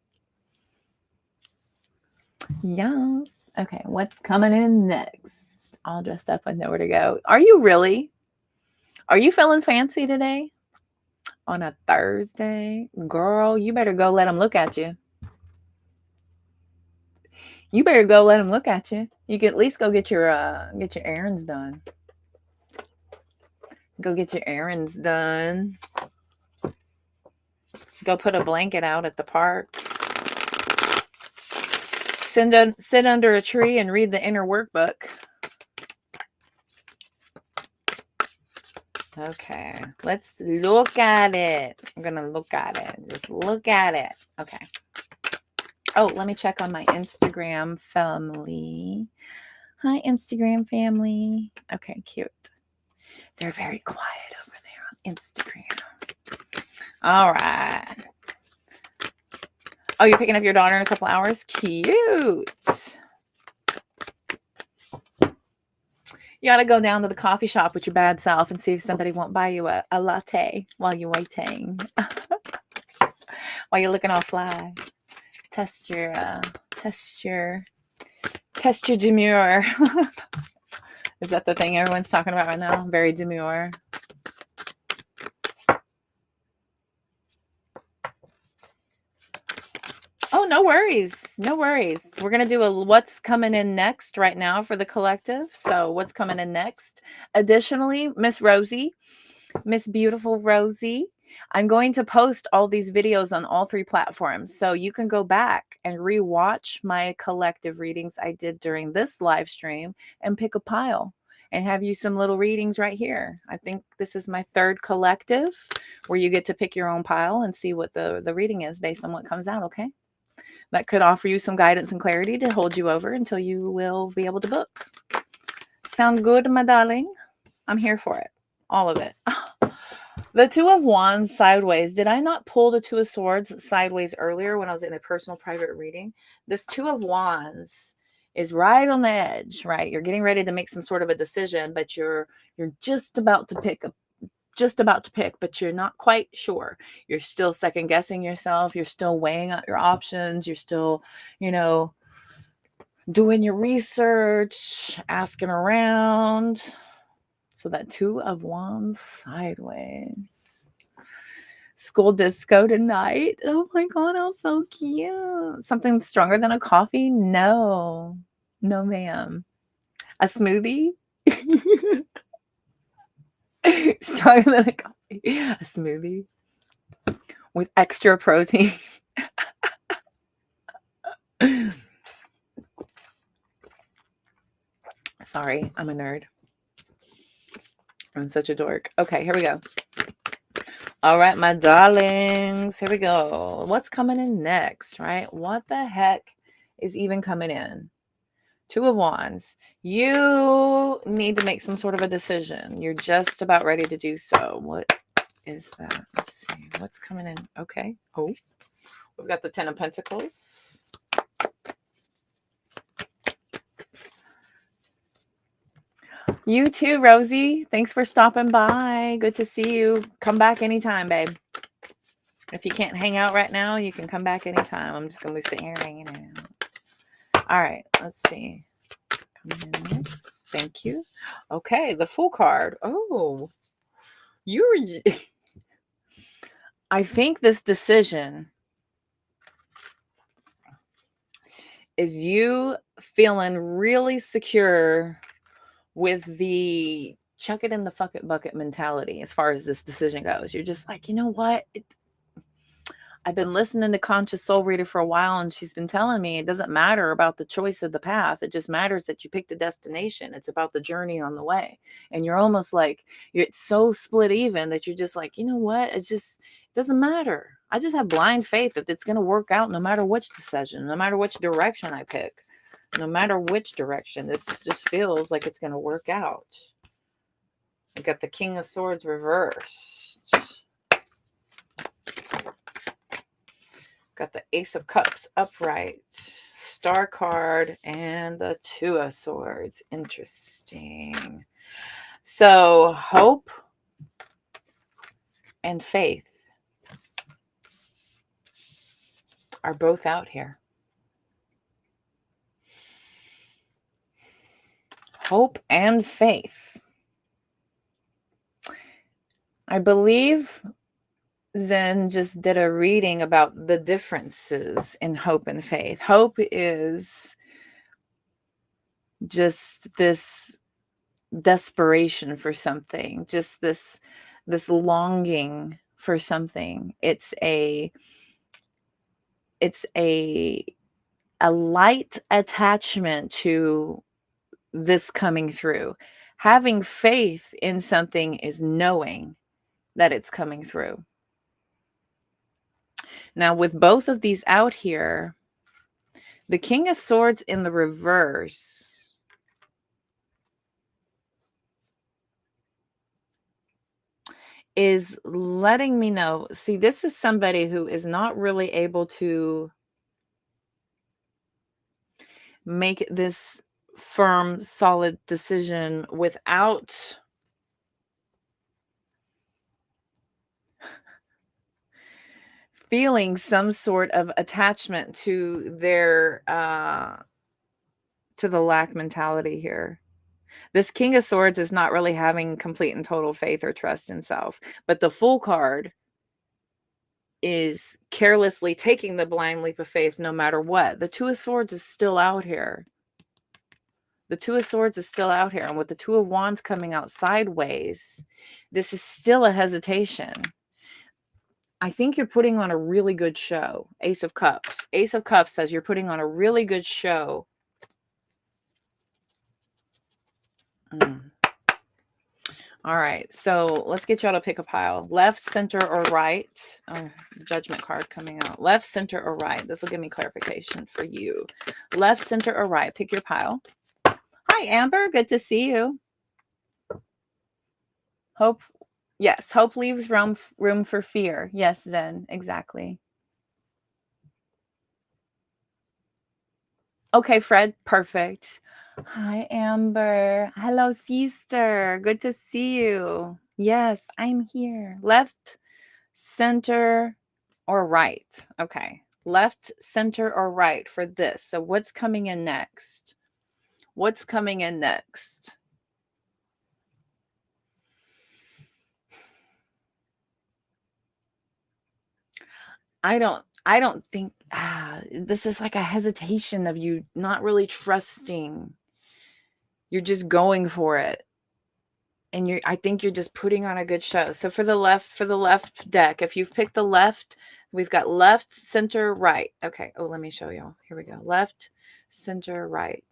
Yes. Okay, what's coming in next? All dressed up with nowhere to go. Are you really? Are you feeling fancy today? on a Thursday. Girl, you better go let them look at you. You better go let them look at you. You can at least go get your errands done. Go get your errands done. Go put a blanket out at the park. Sit under a tree and read the inner workbook. Okay, let's look at it. I'm going to look at it. Just look at it. Okay. Oh, let me check on my Instagram family. Hi, Instagram family. Okay, cute. They're very quiet over there on Instagram. All right. Oh, you're picking up your daughter in a couple hours? Cute. You ought to go down to the coffee shop with your bad self and see if somebody won't buy you a latte while you're waiting. While you're looking all fly. Test your demure. Is that the thing everyone's talking about right now? Very demure. Oh, no worries. No worries. We're going to do a what's coming in next right now for the collective. So what's coming in next? Additionally, Miss Beautiful Rosie, I'm going to post all these videos on all 3 platforms. So you can go back and rewatch my collective readings I did during this live stream and pick a pile and have you some little readings right here. I think this is my 3rd collective where you get to pick your own pile and see what the reading is based on what comes out. Okay. That could offer you some guidance and clarity to hold you over until you will be able to book. Sound good, my darling? I'm here for it. All of it. The 2 of Wands sideways. Did I not pull the 2 of Swords sideways earlier when I was in a personal private reading? This 2 of Wands is right on the edge, right? You're getting ready to make some sort of a decision, but you're just about to pick, but you're not quite sure. You're still second guessing yourself. You're still weighing out your options. You're still, doing your research, asking around. So that 2 of Wands sideways. School disco tonight. Oh my God, how so cute. Something stronger than a coffee? No, ma'am. A smoothie? Stronger than a coffee. A smoothie with extra protein. Sorry, I'm a nerd. I'm such a dork. Okay, here we go. All right, my darlings, here we go. What's coming in next, right? What the heck is even coming in? 2 of Wands. You need to make some sort of a decision. You're just about ready to do so. What is that? Let's see. What's coming in? Okay. Oh, we've got the 10 of Pentacles. You too, Rosie. Thanks for stopping by. Good to see you. Come back anytime, babe. If you can't hang out right now, you can come back anytime. I'm just going to be sitting here hanging out. All right. Let's see. Coming in next. Thank you. Okay. The Fool card. Oh, I think this decision is you feeling really secure with the chuck it in the fuck it bucket mentality as far as this decision goes. You're just like, you know what? I've been listening to Conscious Soul Reader for a while, and she's been telling me it doesn't matter about the choice of the path. It just matters that you picked a destination. It's about the journey on the way. And you're almost like, it's so split even that you're just like, you know what? It doesn't matter. I just have blind faith that it's going to work out no matter which decision, no matter which direction I pick, no matter which direction. This just feels like it's going to work out. I got the King of Swords reversed. Got the Ace of Cups upright, Star card, and the 2 of Swords. Interesting. So hope and faith are both out here. Hope and faith. I believe Zen just did a reading about the differences in hope and faith. Hope is just this desperation for something, just this longing for something. It's a light attachment to this coming through. Having faith in something is knowing that it's coming through. Now, with both of these out here, the King of Swords in the reverse is letting me know. See, this is somebody who is not really able to make this firm, solid decision without feeling some sort of attachment to their to the lack mentality here. This King of Swords is not really having complete and total faith or trust in self, but the Fool card is carelessly taking the blind leap of faith no matter what. The Two of Swords is still out here. The Two of Swords is still out here. And with the Two of Wands coming out sideways, this is still a hesitation. I think you're putting on a really good show. Ace of Cups. Ace of Cups says you're putting on a really good show. All right, so let's get y'all to pick a pile. Left, center, or right? Oh, Judgment card coming out. Left, center, or right? This will give me clarification for you. Left, center, or right? Pick your pile. Hi, Amber. Good to see you. Hope. Yes, hope leaves room for fear. Yes, Zen. Exactly. Okay, Fred. Perfect. Hi, Amber. Hello, sister. Good to see you. Yes, I'm here. Left, center, or right? Okay. Left, center, or right for this. So what's coming in next? What's coming in next? I don't think this is like a hesitation of you not really trusting. You're just going for it. And I think you're just putting on a good show. So for the left deck, if you've picked the left, we've got left, center, right. Okay. Oh, let me show you. Here we go. Left, center, right.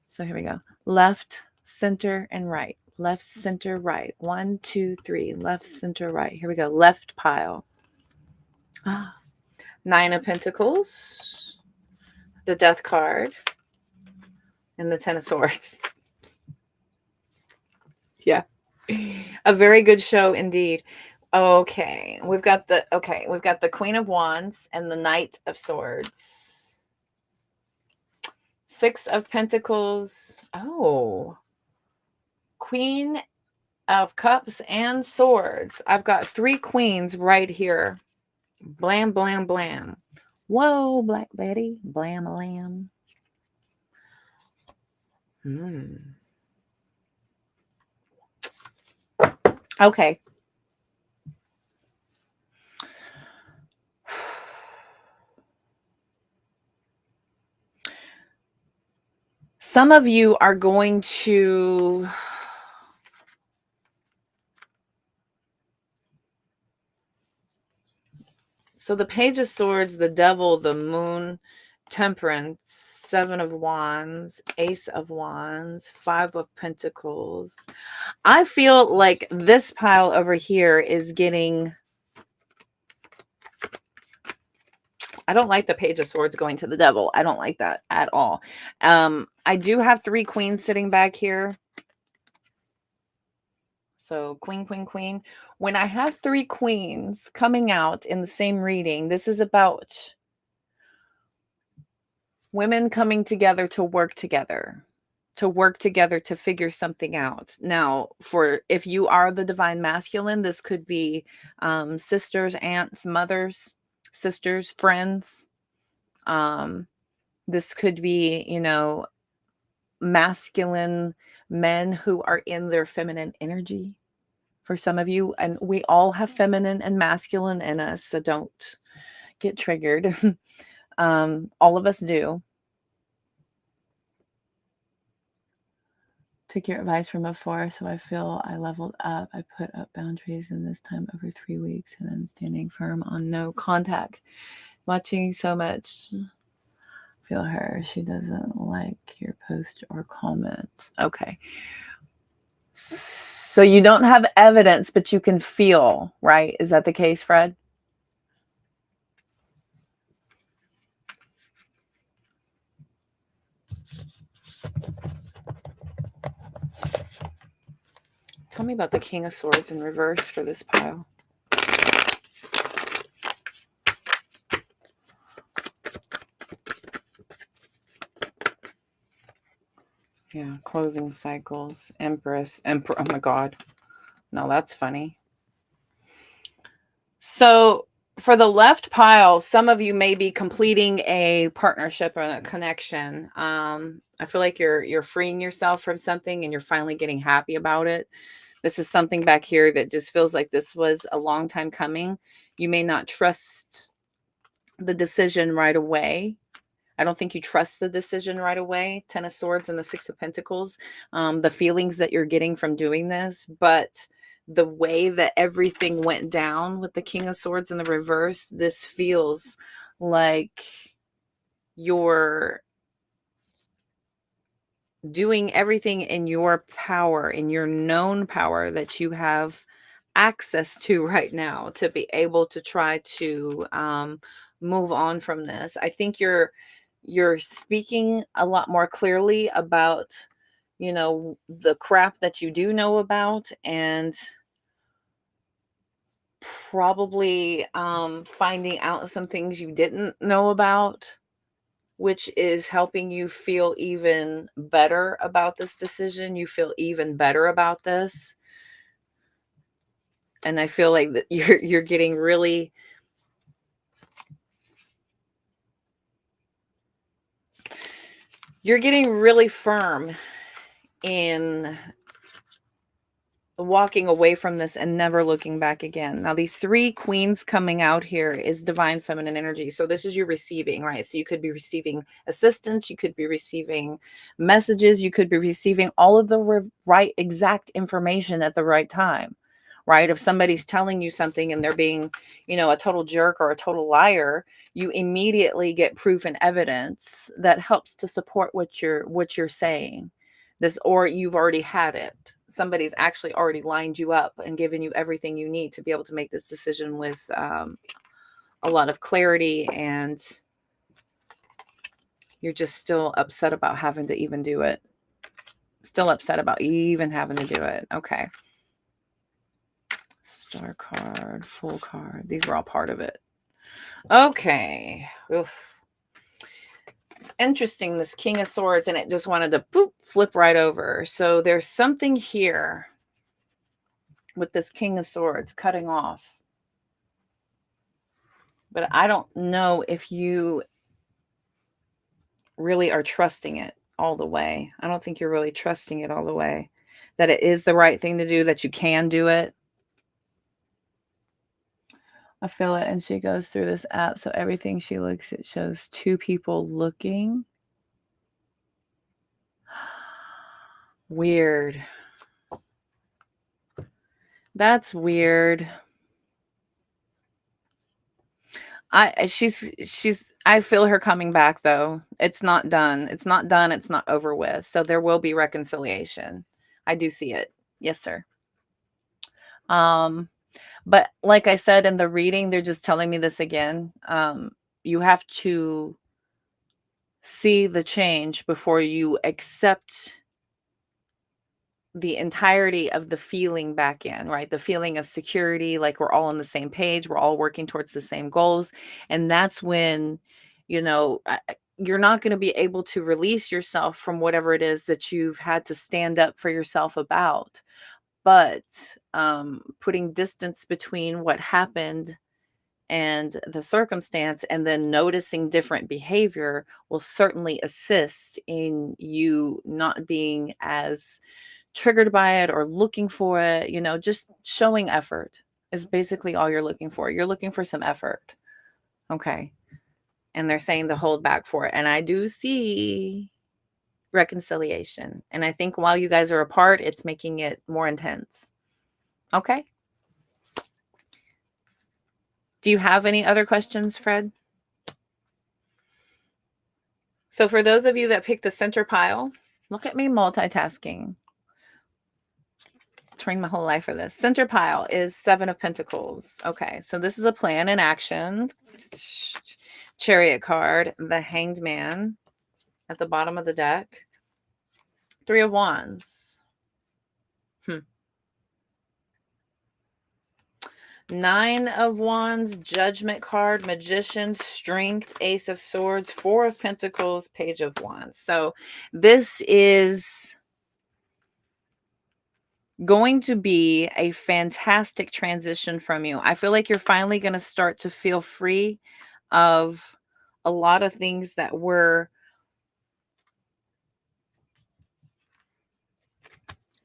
So here we go. Left, center, and right. Left, center, right. 1, 2, 3. Left, center, right. Here we go. Left pile. Nine of Pentacles, the Death card, and the Ten of Swords. Yeah. A very good show indeed. Okay. We've got the Queen of Wands and the Knight of Swords. Six of Pentacles. Oh. Queen of Cups and Swords. I've got 3 queens right here. Blam, blam, blam. Whoa, Black Betty. Blam, blam. Okay. Some of you are going to so the Page of Swords, the Devil, the Moon, Temperance, 7 of Wands, Ace of Wands, 5 of Pentacles. I feel like this pile over here is getting... I don't like the Page of Swords going to the Devil. I don't like that at all. I do have 3 queens sitting back here. So queen, queen, queen. When I have 3 queens coming out in the same reading, this is about women coming together to work together to figure something out. Now, if you are the divine masculine, this could be sisters, aunts, mothers, sisters, friends. This could be, masculine men who are in their feminine energy. for some of you. And we all have feminine and masculine in us, so don't get triggered. All of us do. Took your advice from before, so I feel I leveled up. I put up boundaries in this time over 3 weeks, and I'm standing firm on no contact. Watching so much. Feel her. She doesn't like your post or comment. Okay. So you don't have evidence, but you can feel, right? Is that the case, Fred? Tell me about the King of Swords in reverse for this pile. Yeah, closing cycles, Empress, Emperor. Oh my God. No, that's funny. So for the left pile, some of you may be completing a partnership or a connection. I feel like you're freeing yourself from something and you're finally getting happy about it. This is something back here that just feels like this was a long time coming. You may not trust the decision right away. I don't think you trust the decision right away. Ten of Swords and the Six of Pentacles. The feelings that you're getting from doing this, but the way that everything went down with the King of Swords in the reverse, this feels like you're doing everything in your power, in your known power that you have access to right now to be able to try to move on from this. I think you're speaking a lot more clearly about, you know, the crap that you do know about, and probably finding out some things you didn't know about, which is helping you feel even better about this decision. You feel even better about this. And I feel like that you're getting really firm in walking away from this and never looking back again. Now, these three queens coming out here is divine feminine energy. So this is you receiving, right? So you could be receiving assistance, you could be receiving messages, you could be receiving all of the right exact information at the right time, right? If somebody's telling you something and they're being, you know, a total jerk or a total liar, you immediately get proof and evidence that helps to support what you're saying. This, or you've already had it. Somebody's actually already lined you up and given you everything you need to be able to make this decision with a lot of clarity, and you're just still upset about having to even do it. Still upset about even having to do it. Okay. Star card, full card. These were all part of it. Okay. Oof. It's interesting, this King of Swords, and it just wanted to boop, flip right over. So there's something here with this King of Swords cutting off. But I don't know if you really are trusting it all the way. I don't think you're really trusting it all the way. That it is the right thing to do, that you can do it. I feel it. And she goes through this app. So everything she looks at shows two people looking. Weird. That's weird. I feel her coming back though. It's not done. It's not done. It's not over with. So there will be reconciliation. I do see it. Yes, sir. But like I said in the reading, they're just telling me this again. You have to see the change before you accept the entirety of the feeling back in, right? The feeling of security, like we're all on the same page, we're all working towards the same goals. And that's when, you know, you're not going to be able to release yourself from whatever it is that you've had to stand up for yourself about. But putting distance between what happened and the circumstance, and then noticing different behavior, will certainly assist in you not being as triggered by it or looking for it, just showing effort is basically all you're looking for. You're looking for some effort. Okay. And they're saying to hold back for it. And I do see reconciliation. And I think while you guys are apart, it's making it more intense. Okay. Do you have any other questions, Fred? So for those of you that picked the center pile, look at me multitasking. Trained my whole life for this. Center pile is 7 of Pentacles. Okay, so this is a plan in action. Chariot card, the Hanged Man at the bottom of the deck. 3 of Wands. 9 of Wands, Judgment card, Magician, Strength, Ace of Swords, 4 of Pentacles, Page of Wands. So this is going to be a fantastic transition from you. I feel like you're finally going to start to feel free of a lot of things that were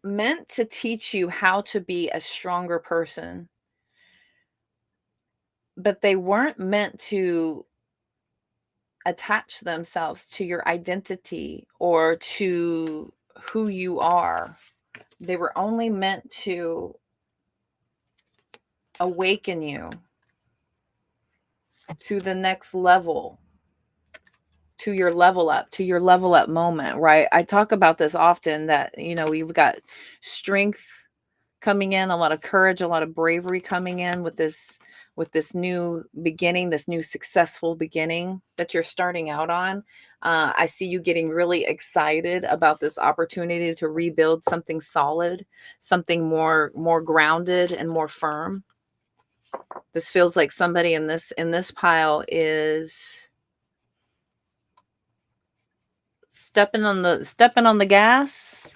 meant to teach you how to be a stronger person, but they weren't meant to attach themselves to your identity or to who you are. They were only meant to awaken you to the next level, to your level up moment, right? I talk about this often that, we've got strength coming in, a lot of courage, a lot of bravery coming in with this new beginning, this new successful beginning that you're starting out on. I see you getting really excited about this opportunity to rebuild something solid, something more grounded and more firm. This feels like somebody in this pile is stepping on the gas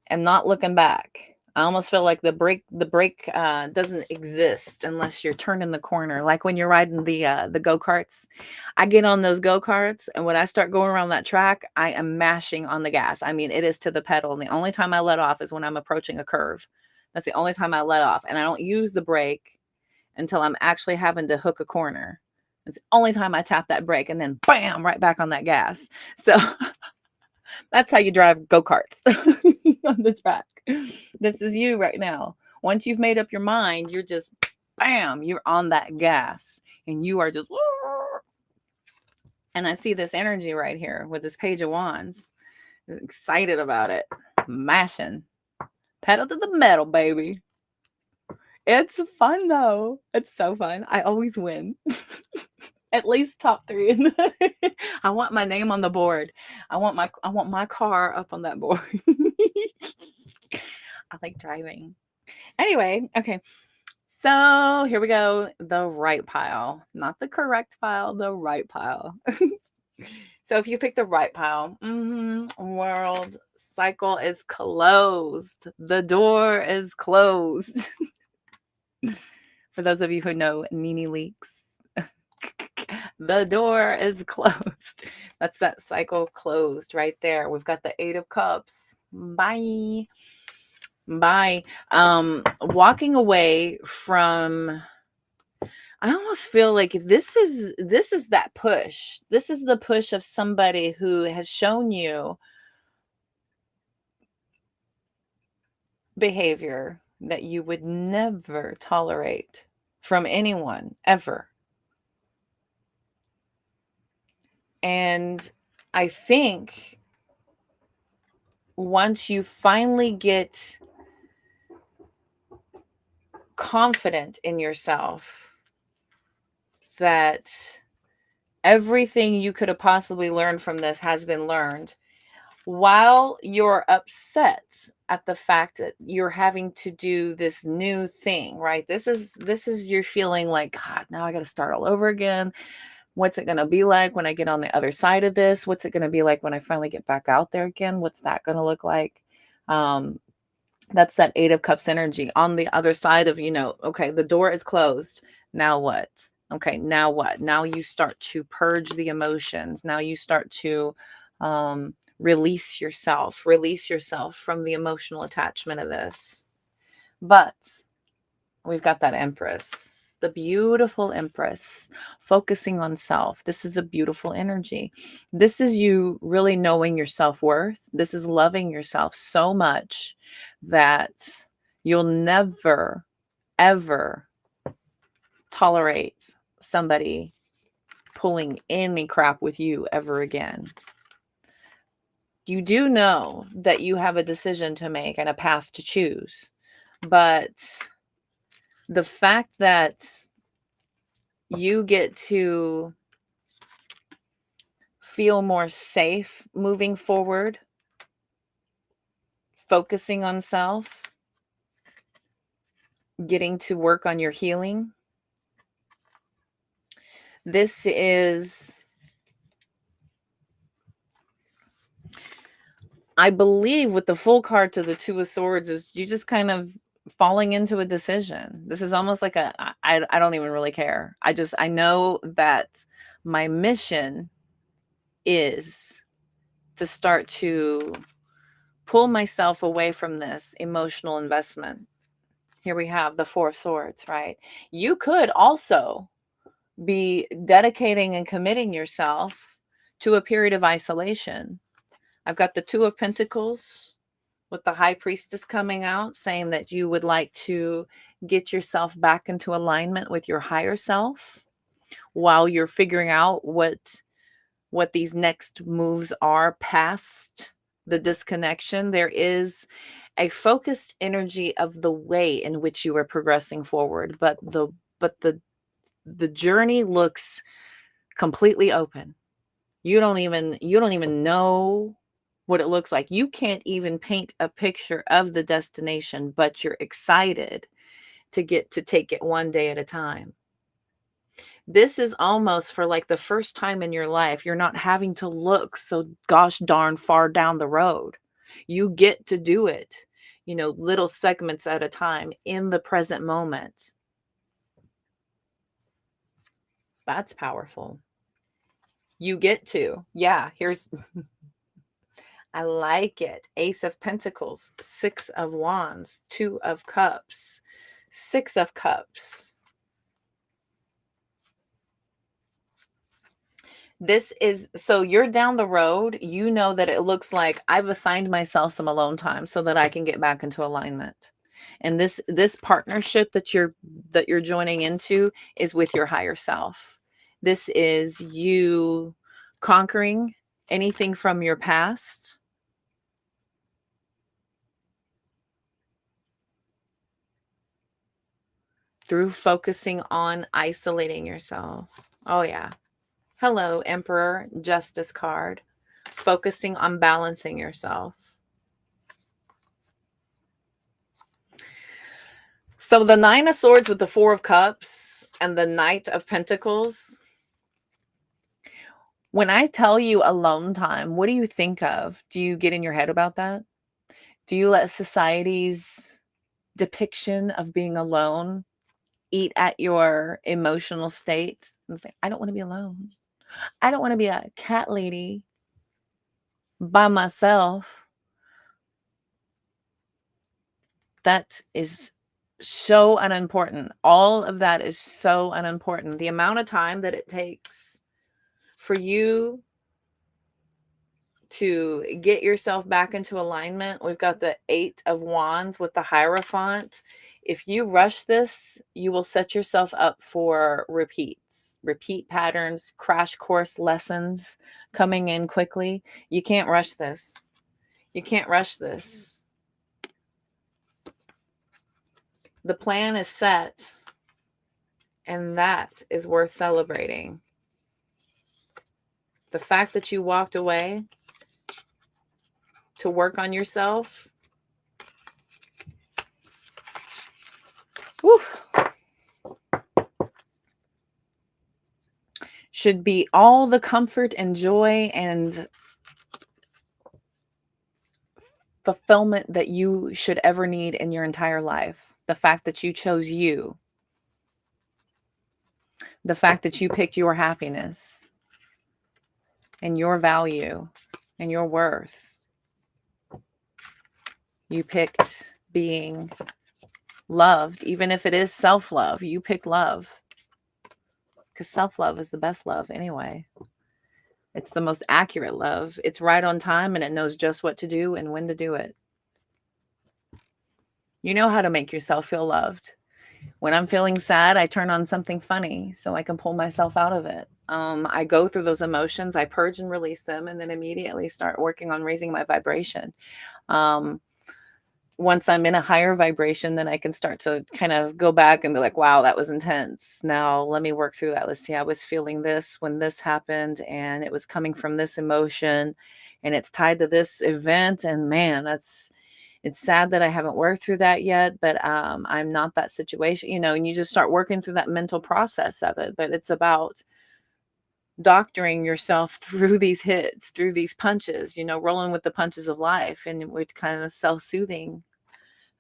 and not looking back. I almost feel like the brake doesn't exist unless you're turning the corner. Like when you're riding the go-karts. I get on those go-karts, and when I start going around that track, I am mashing on the gas. I mean, it is to the pedal. And the only time I let off is when I'm approaching a curve. That's the only time I let off. And I don't use the brake until I'm actually having to hook a corner. It's the only time I tap that brake, and then bam, right back on that gas. So that's how you drive go-karts on the track. This is you right now. Once you've made up your mind, you're just, bam, you're on that gas. And you are just, and I see this energy right here with this Page of Wands. I'm excited about it. Mashing. Pedal to the metal, baby. It's fun, though. It's so fun. I always win. At least top 3. I want my name on the board. I want my car up on that board. I like driving. Anyway, okay. So here we go. The right pile, not the correct pile, the right pile. So if you pick the right pile, world cycle is closed. The door is closed. For those of you who know Nene Leaks, the door is closed. That's that cycle closed right there. We've got the 8 of Cups. Bye. Walking away from, I almost feel like this is that push. This is the push of somebody who has shown you behavior that you would never tolerate from anyone ever. And I think once you finally get confident in yourself that everything you could have possibly learned from this has been learned, while you're upset at the fact that you're having to do this new thing, right? This is you're feeling like, God, now I got to start all over again. What's it going to be like when I get on the other side of this? What's it going to be like when I finally get back out there again? What's that going to look like? That's that 8 of Cups energy on the other side of, okay, the door is closed. Now what? Okay, now what? Now you start to purge the emotions. Now you start to Release yourself from the emotional attachment of this. But we've got that Empress, the beautiful Empress, focusing on self. This is a beautiful energy. This is you really knowing your self-worth. This is loving yourself so much that you'll never, ever tolerate somebody pulling any crap with you ever again. You do know that you have a decision to make and a path to choose, but the fact that you get to feel more safe moving forward, focusing on self, getting to work on your healing. This is, I believe, with the full card to the Two of Swords, is you just kind of falling into a decision. This is almost like I don't even really care. I know that my mission is to start to pull myself away from this emotional investment. Here we have the Four of Swords, right? You could also be dedicating and committing yourself to a period of isolation. I've got the Two of Pentacles with the High Priestess coming out, saying that you would like to get yourself back into alignment with your higher self while you're figuring out what these next moves are past the disconnection. There is a focused energy of the way in which you are progressing forward, but the journey looks completely open. You don't even know what it looks like. You can't even paint a picture of the destination, but you're excited to get to take it one day at a time. This is almost for like the first time in your life, you're not having to look so gosh darn far down the road. You get to do it, little segments at a time in the present moment. That's powerful. You get to, here's, I like it. Ace of Pentacles, Six of Wands, Two of Cups, Six of Cups. This is, so you're down the road, you know that it looks like I've assigned myself some alone time so that I can get back into alignment. And this partnership that you're joining into is with your higher self. This is you conquering anything from your past. Through focusing on isolating yourself. Oh yeah. Hello, Emperor, Justice card. Focusing on balancing yourself. So the Nine of Swords with the Four of Cups and the Knight of Pentacles. When I tell you alone time, what do you think of? Do you get in your head about that? Do you let society's depiction of being alone eat at your emotional state and say, I don't want to be alone. I don't want to be a cat lady by myself. That is so unimportant. All of that is so unimportant. The amount of time that it takes for you to get yourself back into alignment. We've got the Eight of Wands with the Hierophant. If you rush this, you will set yourself up for repeat patterns, crash course lessons coming in quickly. You can't rush this. You can't rush this. The plan is set, and that is worth celebrating. The fact that you walked away to work on yourself. Whew, should be all the comfort and joy and fulfillment that you should ever need in your entire life. The fact that you chose you. The fact that you picked your happiness and your value and your worth. You picked being loved, even if it is self-love. You picked love because self-love is the best love anyway. It's the most accurate love. It's right on time and it knows just what to do and when to do it. You know how to make yourself feel loved. When I'm feeling sad, I turn on something funny so I can pull myself out of it. I go through those emotions, I purge and release them, and then immediately start working on raising my vibration. Once I'm in a higher vibration, then I can start to kind of go back and be like, wow, that was intense. Now let me work through that. Let's see, I was feeling this when this happened, and it was coming from this emotion, and it's tied to this event. And man, it's sad that I haven't worked through that yet, but I'm not that situation, and you just start working through that mental process of it. But it's about doctoring yourself through these hits, through these punches, rolling with the punches of life, and with kind of self-soothing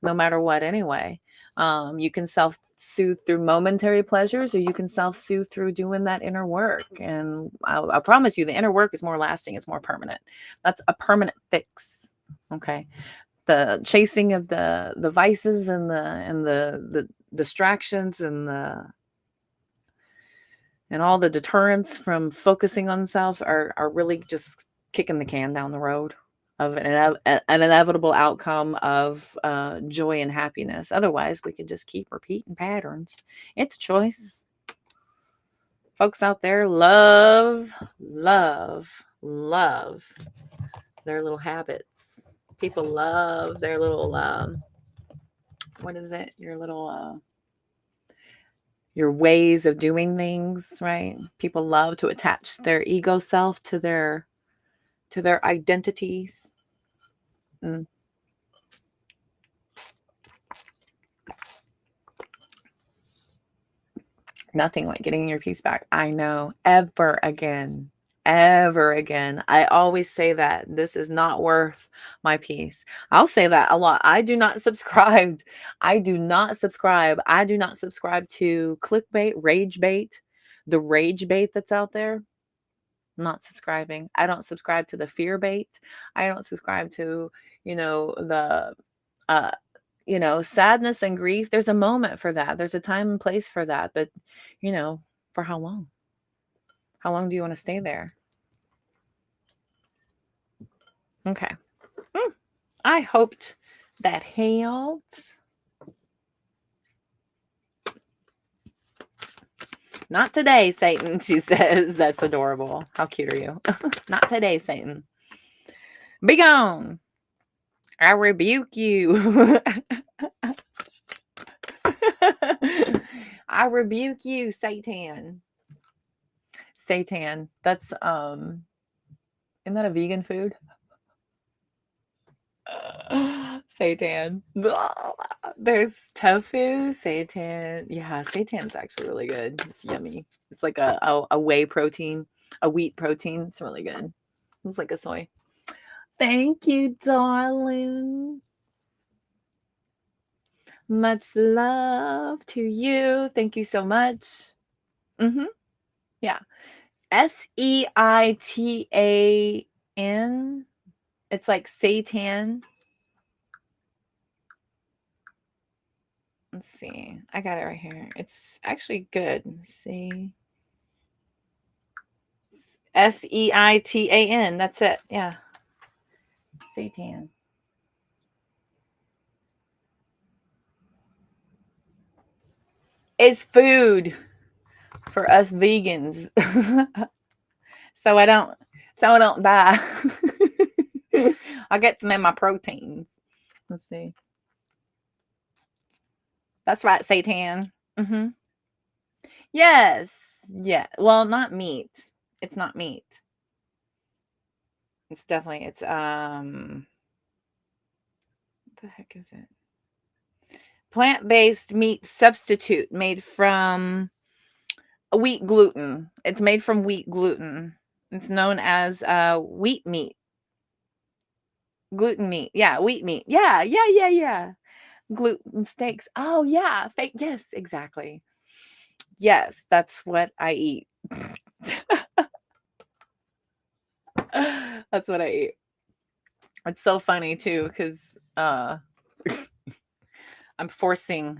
no matter what anyway. You can self-soothe through momentary pleasures, or you can self-soothe through doing that inner work. And I promise you, the inner work is more lasting. It's more permanent. That's a permanent fix. Okay. The chasing of the vices and the distractions and all the deterrents from focusing on self are really just kicking the can down the road of an inevitable outcome of joy and happiness. Otherwise, we could just keep repeating patterns. It's choice. Folks out there love their little habits. People love their little, what is it? Your ways of doing things, right? People love to attach their ego self to their identities. Nothing like getting your peace back. I know. Ever again. I always say that this is not worth my peace. I'll say that a lot. I do not subscribe. I do not subscribe to clickbait, rage bait, the rage bait that's out there. I'm not subscribing. I don't subscribe to the fear bait. I don't subscribe to, the sadness and grief. There's a moment for that. There's a time and place for that. But, for how long? How long do you want to stay there? Okay. I hoped that helped. Not today, Satan, she says. That's adorable. How cute are you? Not today, Satan. Be gone. I rebuke you. I rebuke you, Satan. Seitan. That's isn't that a vegan food? Seitan. There's tofu, seitan. Yeah, seitan's actually really good. It's yummy. It's like a whey protein, a wheat protein. It's really good. It's like a soy. Thank you, darling. Much love to you. Thank you so much. Yeah. Seitan. It's like seitan. Let's see. I got it right here. It's actually good. See. Seitan. That's it. Yeah. Seitan. It's food for us vegans. so I don't die. I get some in my proteins. Let's see. That's right, seitan. Yes. Yeah. Well, not meat. It's not meat. It's definitely what the heck is it? Plant-based meat substitute made from wheat gluten. It's made from wheat gluten. It's known as wheat meat. Gluten meat. Yeah, wheat meat. Yeah. Gluten steaks. Oh, yeah. Fake. Yes, exactly. Yes, that's what I eat. That's what I eat. It's so funny too, because I'm forcing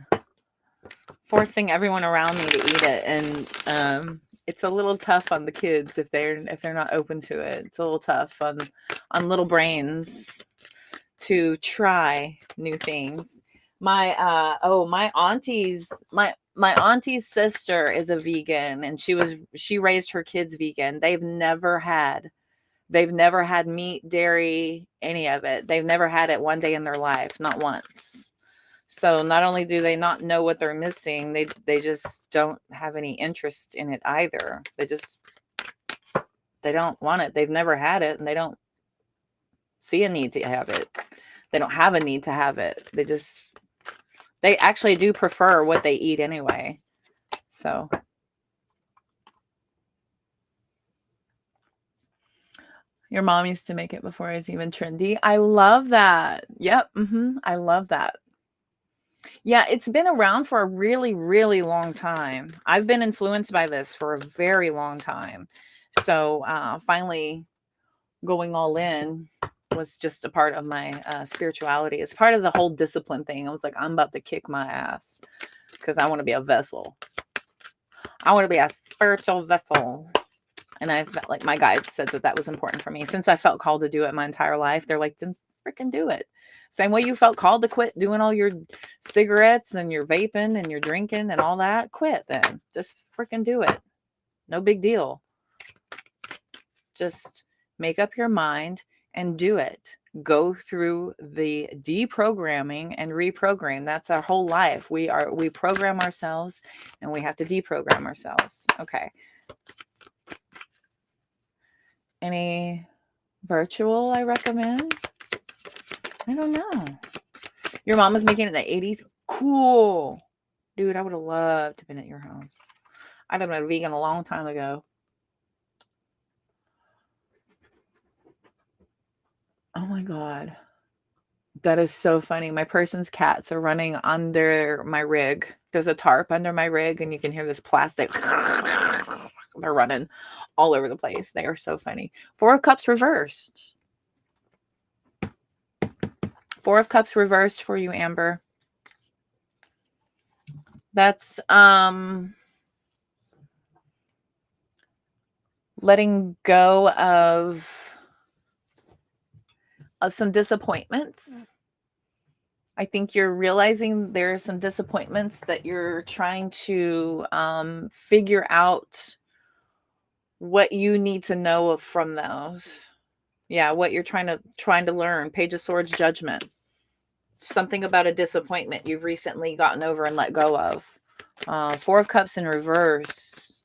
everyone around me to eat it, and it's a little tough on the kids if they're not open to it. It's a little tough on little brains to try new things. My auntie's sister is a vegan, and she raised her kids vegan. They've never had meat, dairy, any of it. They've never had it one day in their life, not once. So not only do they not know what they're missing, they just don't have any interest in it either. They don't want it. They've never had it, and they don't see a need to have it. They don't have a need to have it. They actually do prefer what they eat anyway. So your mom used to make it before it was even trendy. I love that. Yep. I love that. Yeah, it's been around for a really, really long time. I've been influenced by this for a very long time. So finally going all in was just a part of my spirituality. It's part of the whole discipline thing. I was like, I'm about to kick my ass because I want to be a vessel. I want to be a spiritual vessel. And I felt like my guides said that was important for me. Since I felt called to do it my entire life, they're like, then freaking do it. Same way you felt called to quit doing all your cigarettes and your vaping and your drinking and all that, quit then. Just freaking do it. No big deal. Just make up your mind and do it. Go through the deprogramming and reprogram. That's our whole life. We program ourselves and we have to deprogram ourselves. Okay. Any virtual I recommend? I don't know. Your mom was making it in the 80s? Cool. Dude, I would have loved to have been at your house. I'd have been a vegan a long time ago. Oh my God. That is so funny. My person's cats are running under my rig. There's a tarp under my rig, and you can hear this plastic. They're running all over the place. They are so funny. 4 of Cups reversed. 4 of Cups reversed for you, Amber. That's letting go of some disappointments. I think you're realizing there are some disappointments that you're trying to figure out what you need to know from those. Yeah, what you're trying to learn. Page of Swords, Judgment. Something about a disappointment you've recently gotten over and let go of. 4 of Cups in reverse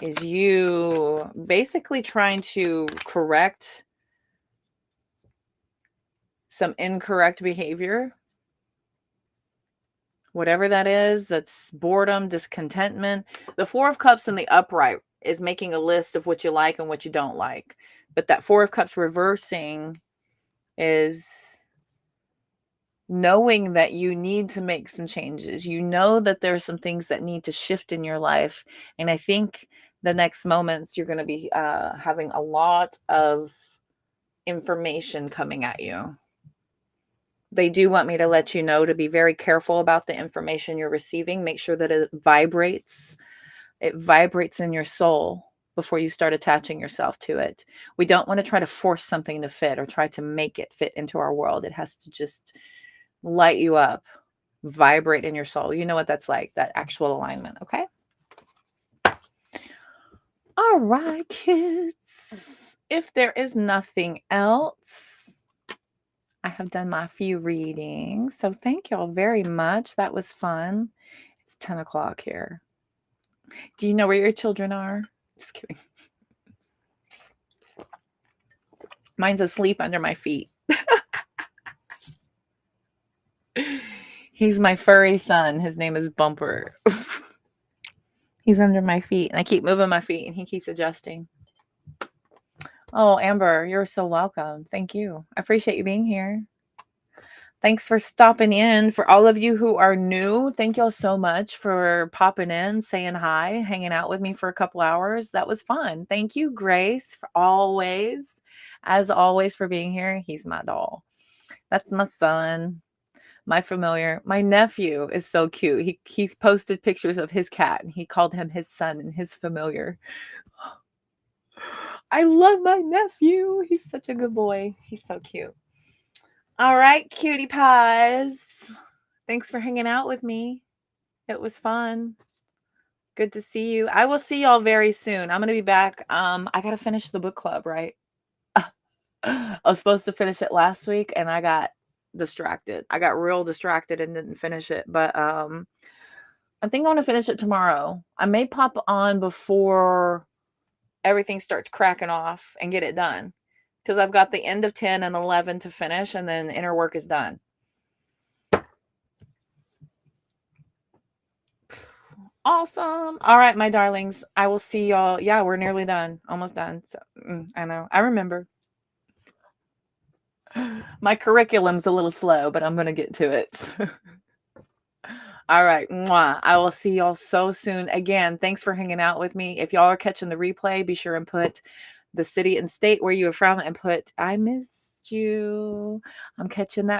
is you basically trying to correct some incorrect behavior. Whatever that is, that's boredom, discontentment. The 4 of Cups in the upright is making a list of what you like and what you don't like. But that 4 of Cups reversing is knowing that you need to make some changes. You know that there are some things that need to shift in your life. And I think the next moments you're going to be having a lot of information coming at you. They do want me to let you know to be very careful about the information you're receiving. Make sure that it vibrates. It vibrates in your soul before you start attaching yourself to it. We don't want to try to force something to fit or try to make it fit into our world. It has to just light you up, vibrate in your soul. You know what that's like, that actual alignment, okay? All right, kids. If there is nothing else, I have done my few readings. So thank y'all very much. That was fun. It's 10 o'clock here. Do you know where your children are? Just kidding. Mine's asleep under my feet. He's my furry son. His name is Bumper. He's under my feet, and I keep moving my feet, and he keeps adjusting. Oh, Amber, you're so welcome. Thank you. I appreciate you being here. Thanks for stopping in. For all of you who are new, thank y'all so much for popping in, saying hi, hanging out with me for a couple hours. That was fun. Thank you, Grace, for always, as always, for being here. He's my doll. That's my son, my familiar. My nephew is so cute. He posted pictures of his cat and he called him his son and his familiar. I love my nephew. He's such a good boy. He's so cute. All right, cutie pies. Thanks for hanging out with me. It was fun. Good to see you. I will see y'all very soon. I'm going to be back. I got to finish the book club, right? I was supposed to finish it last week and I got distracted. I got real distracted and didn't finish it, but I think I want to finish it tomorrow. I may pop on before everything starts cracking off and get it done, because I've got the end of 10 and 11 to finish, and then inner work is done. Awesome. All right, my darlings. I will see y'all. Yeah, we're nearly done. Almost done. So I know. I remember. My curriculum's a little slow, but I'm going to get to it. All right. Mwah. I will see y'all so soon. Again, thanks for hanging out with me. If y'all are catching the replay, be sure and put the city and state where you are from and put, I missed you. I'm catching that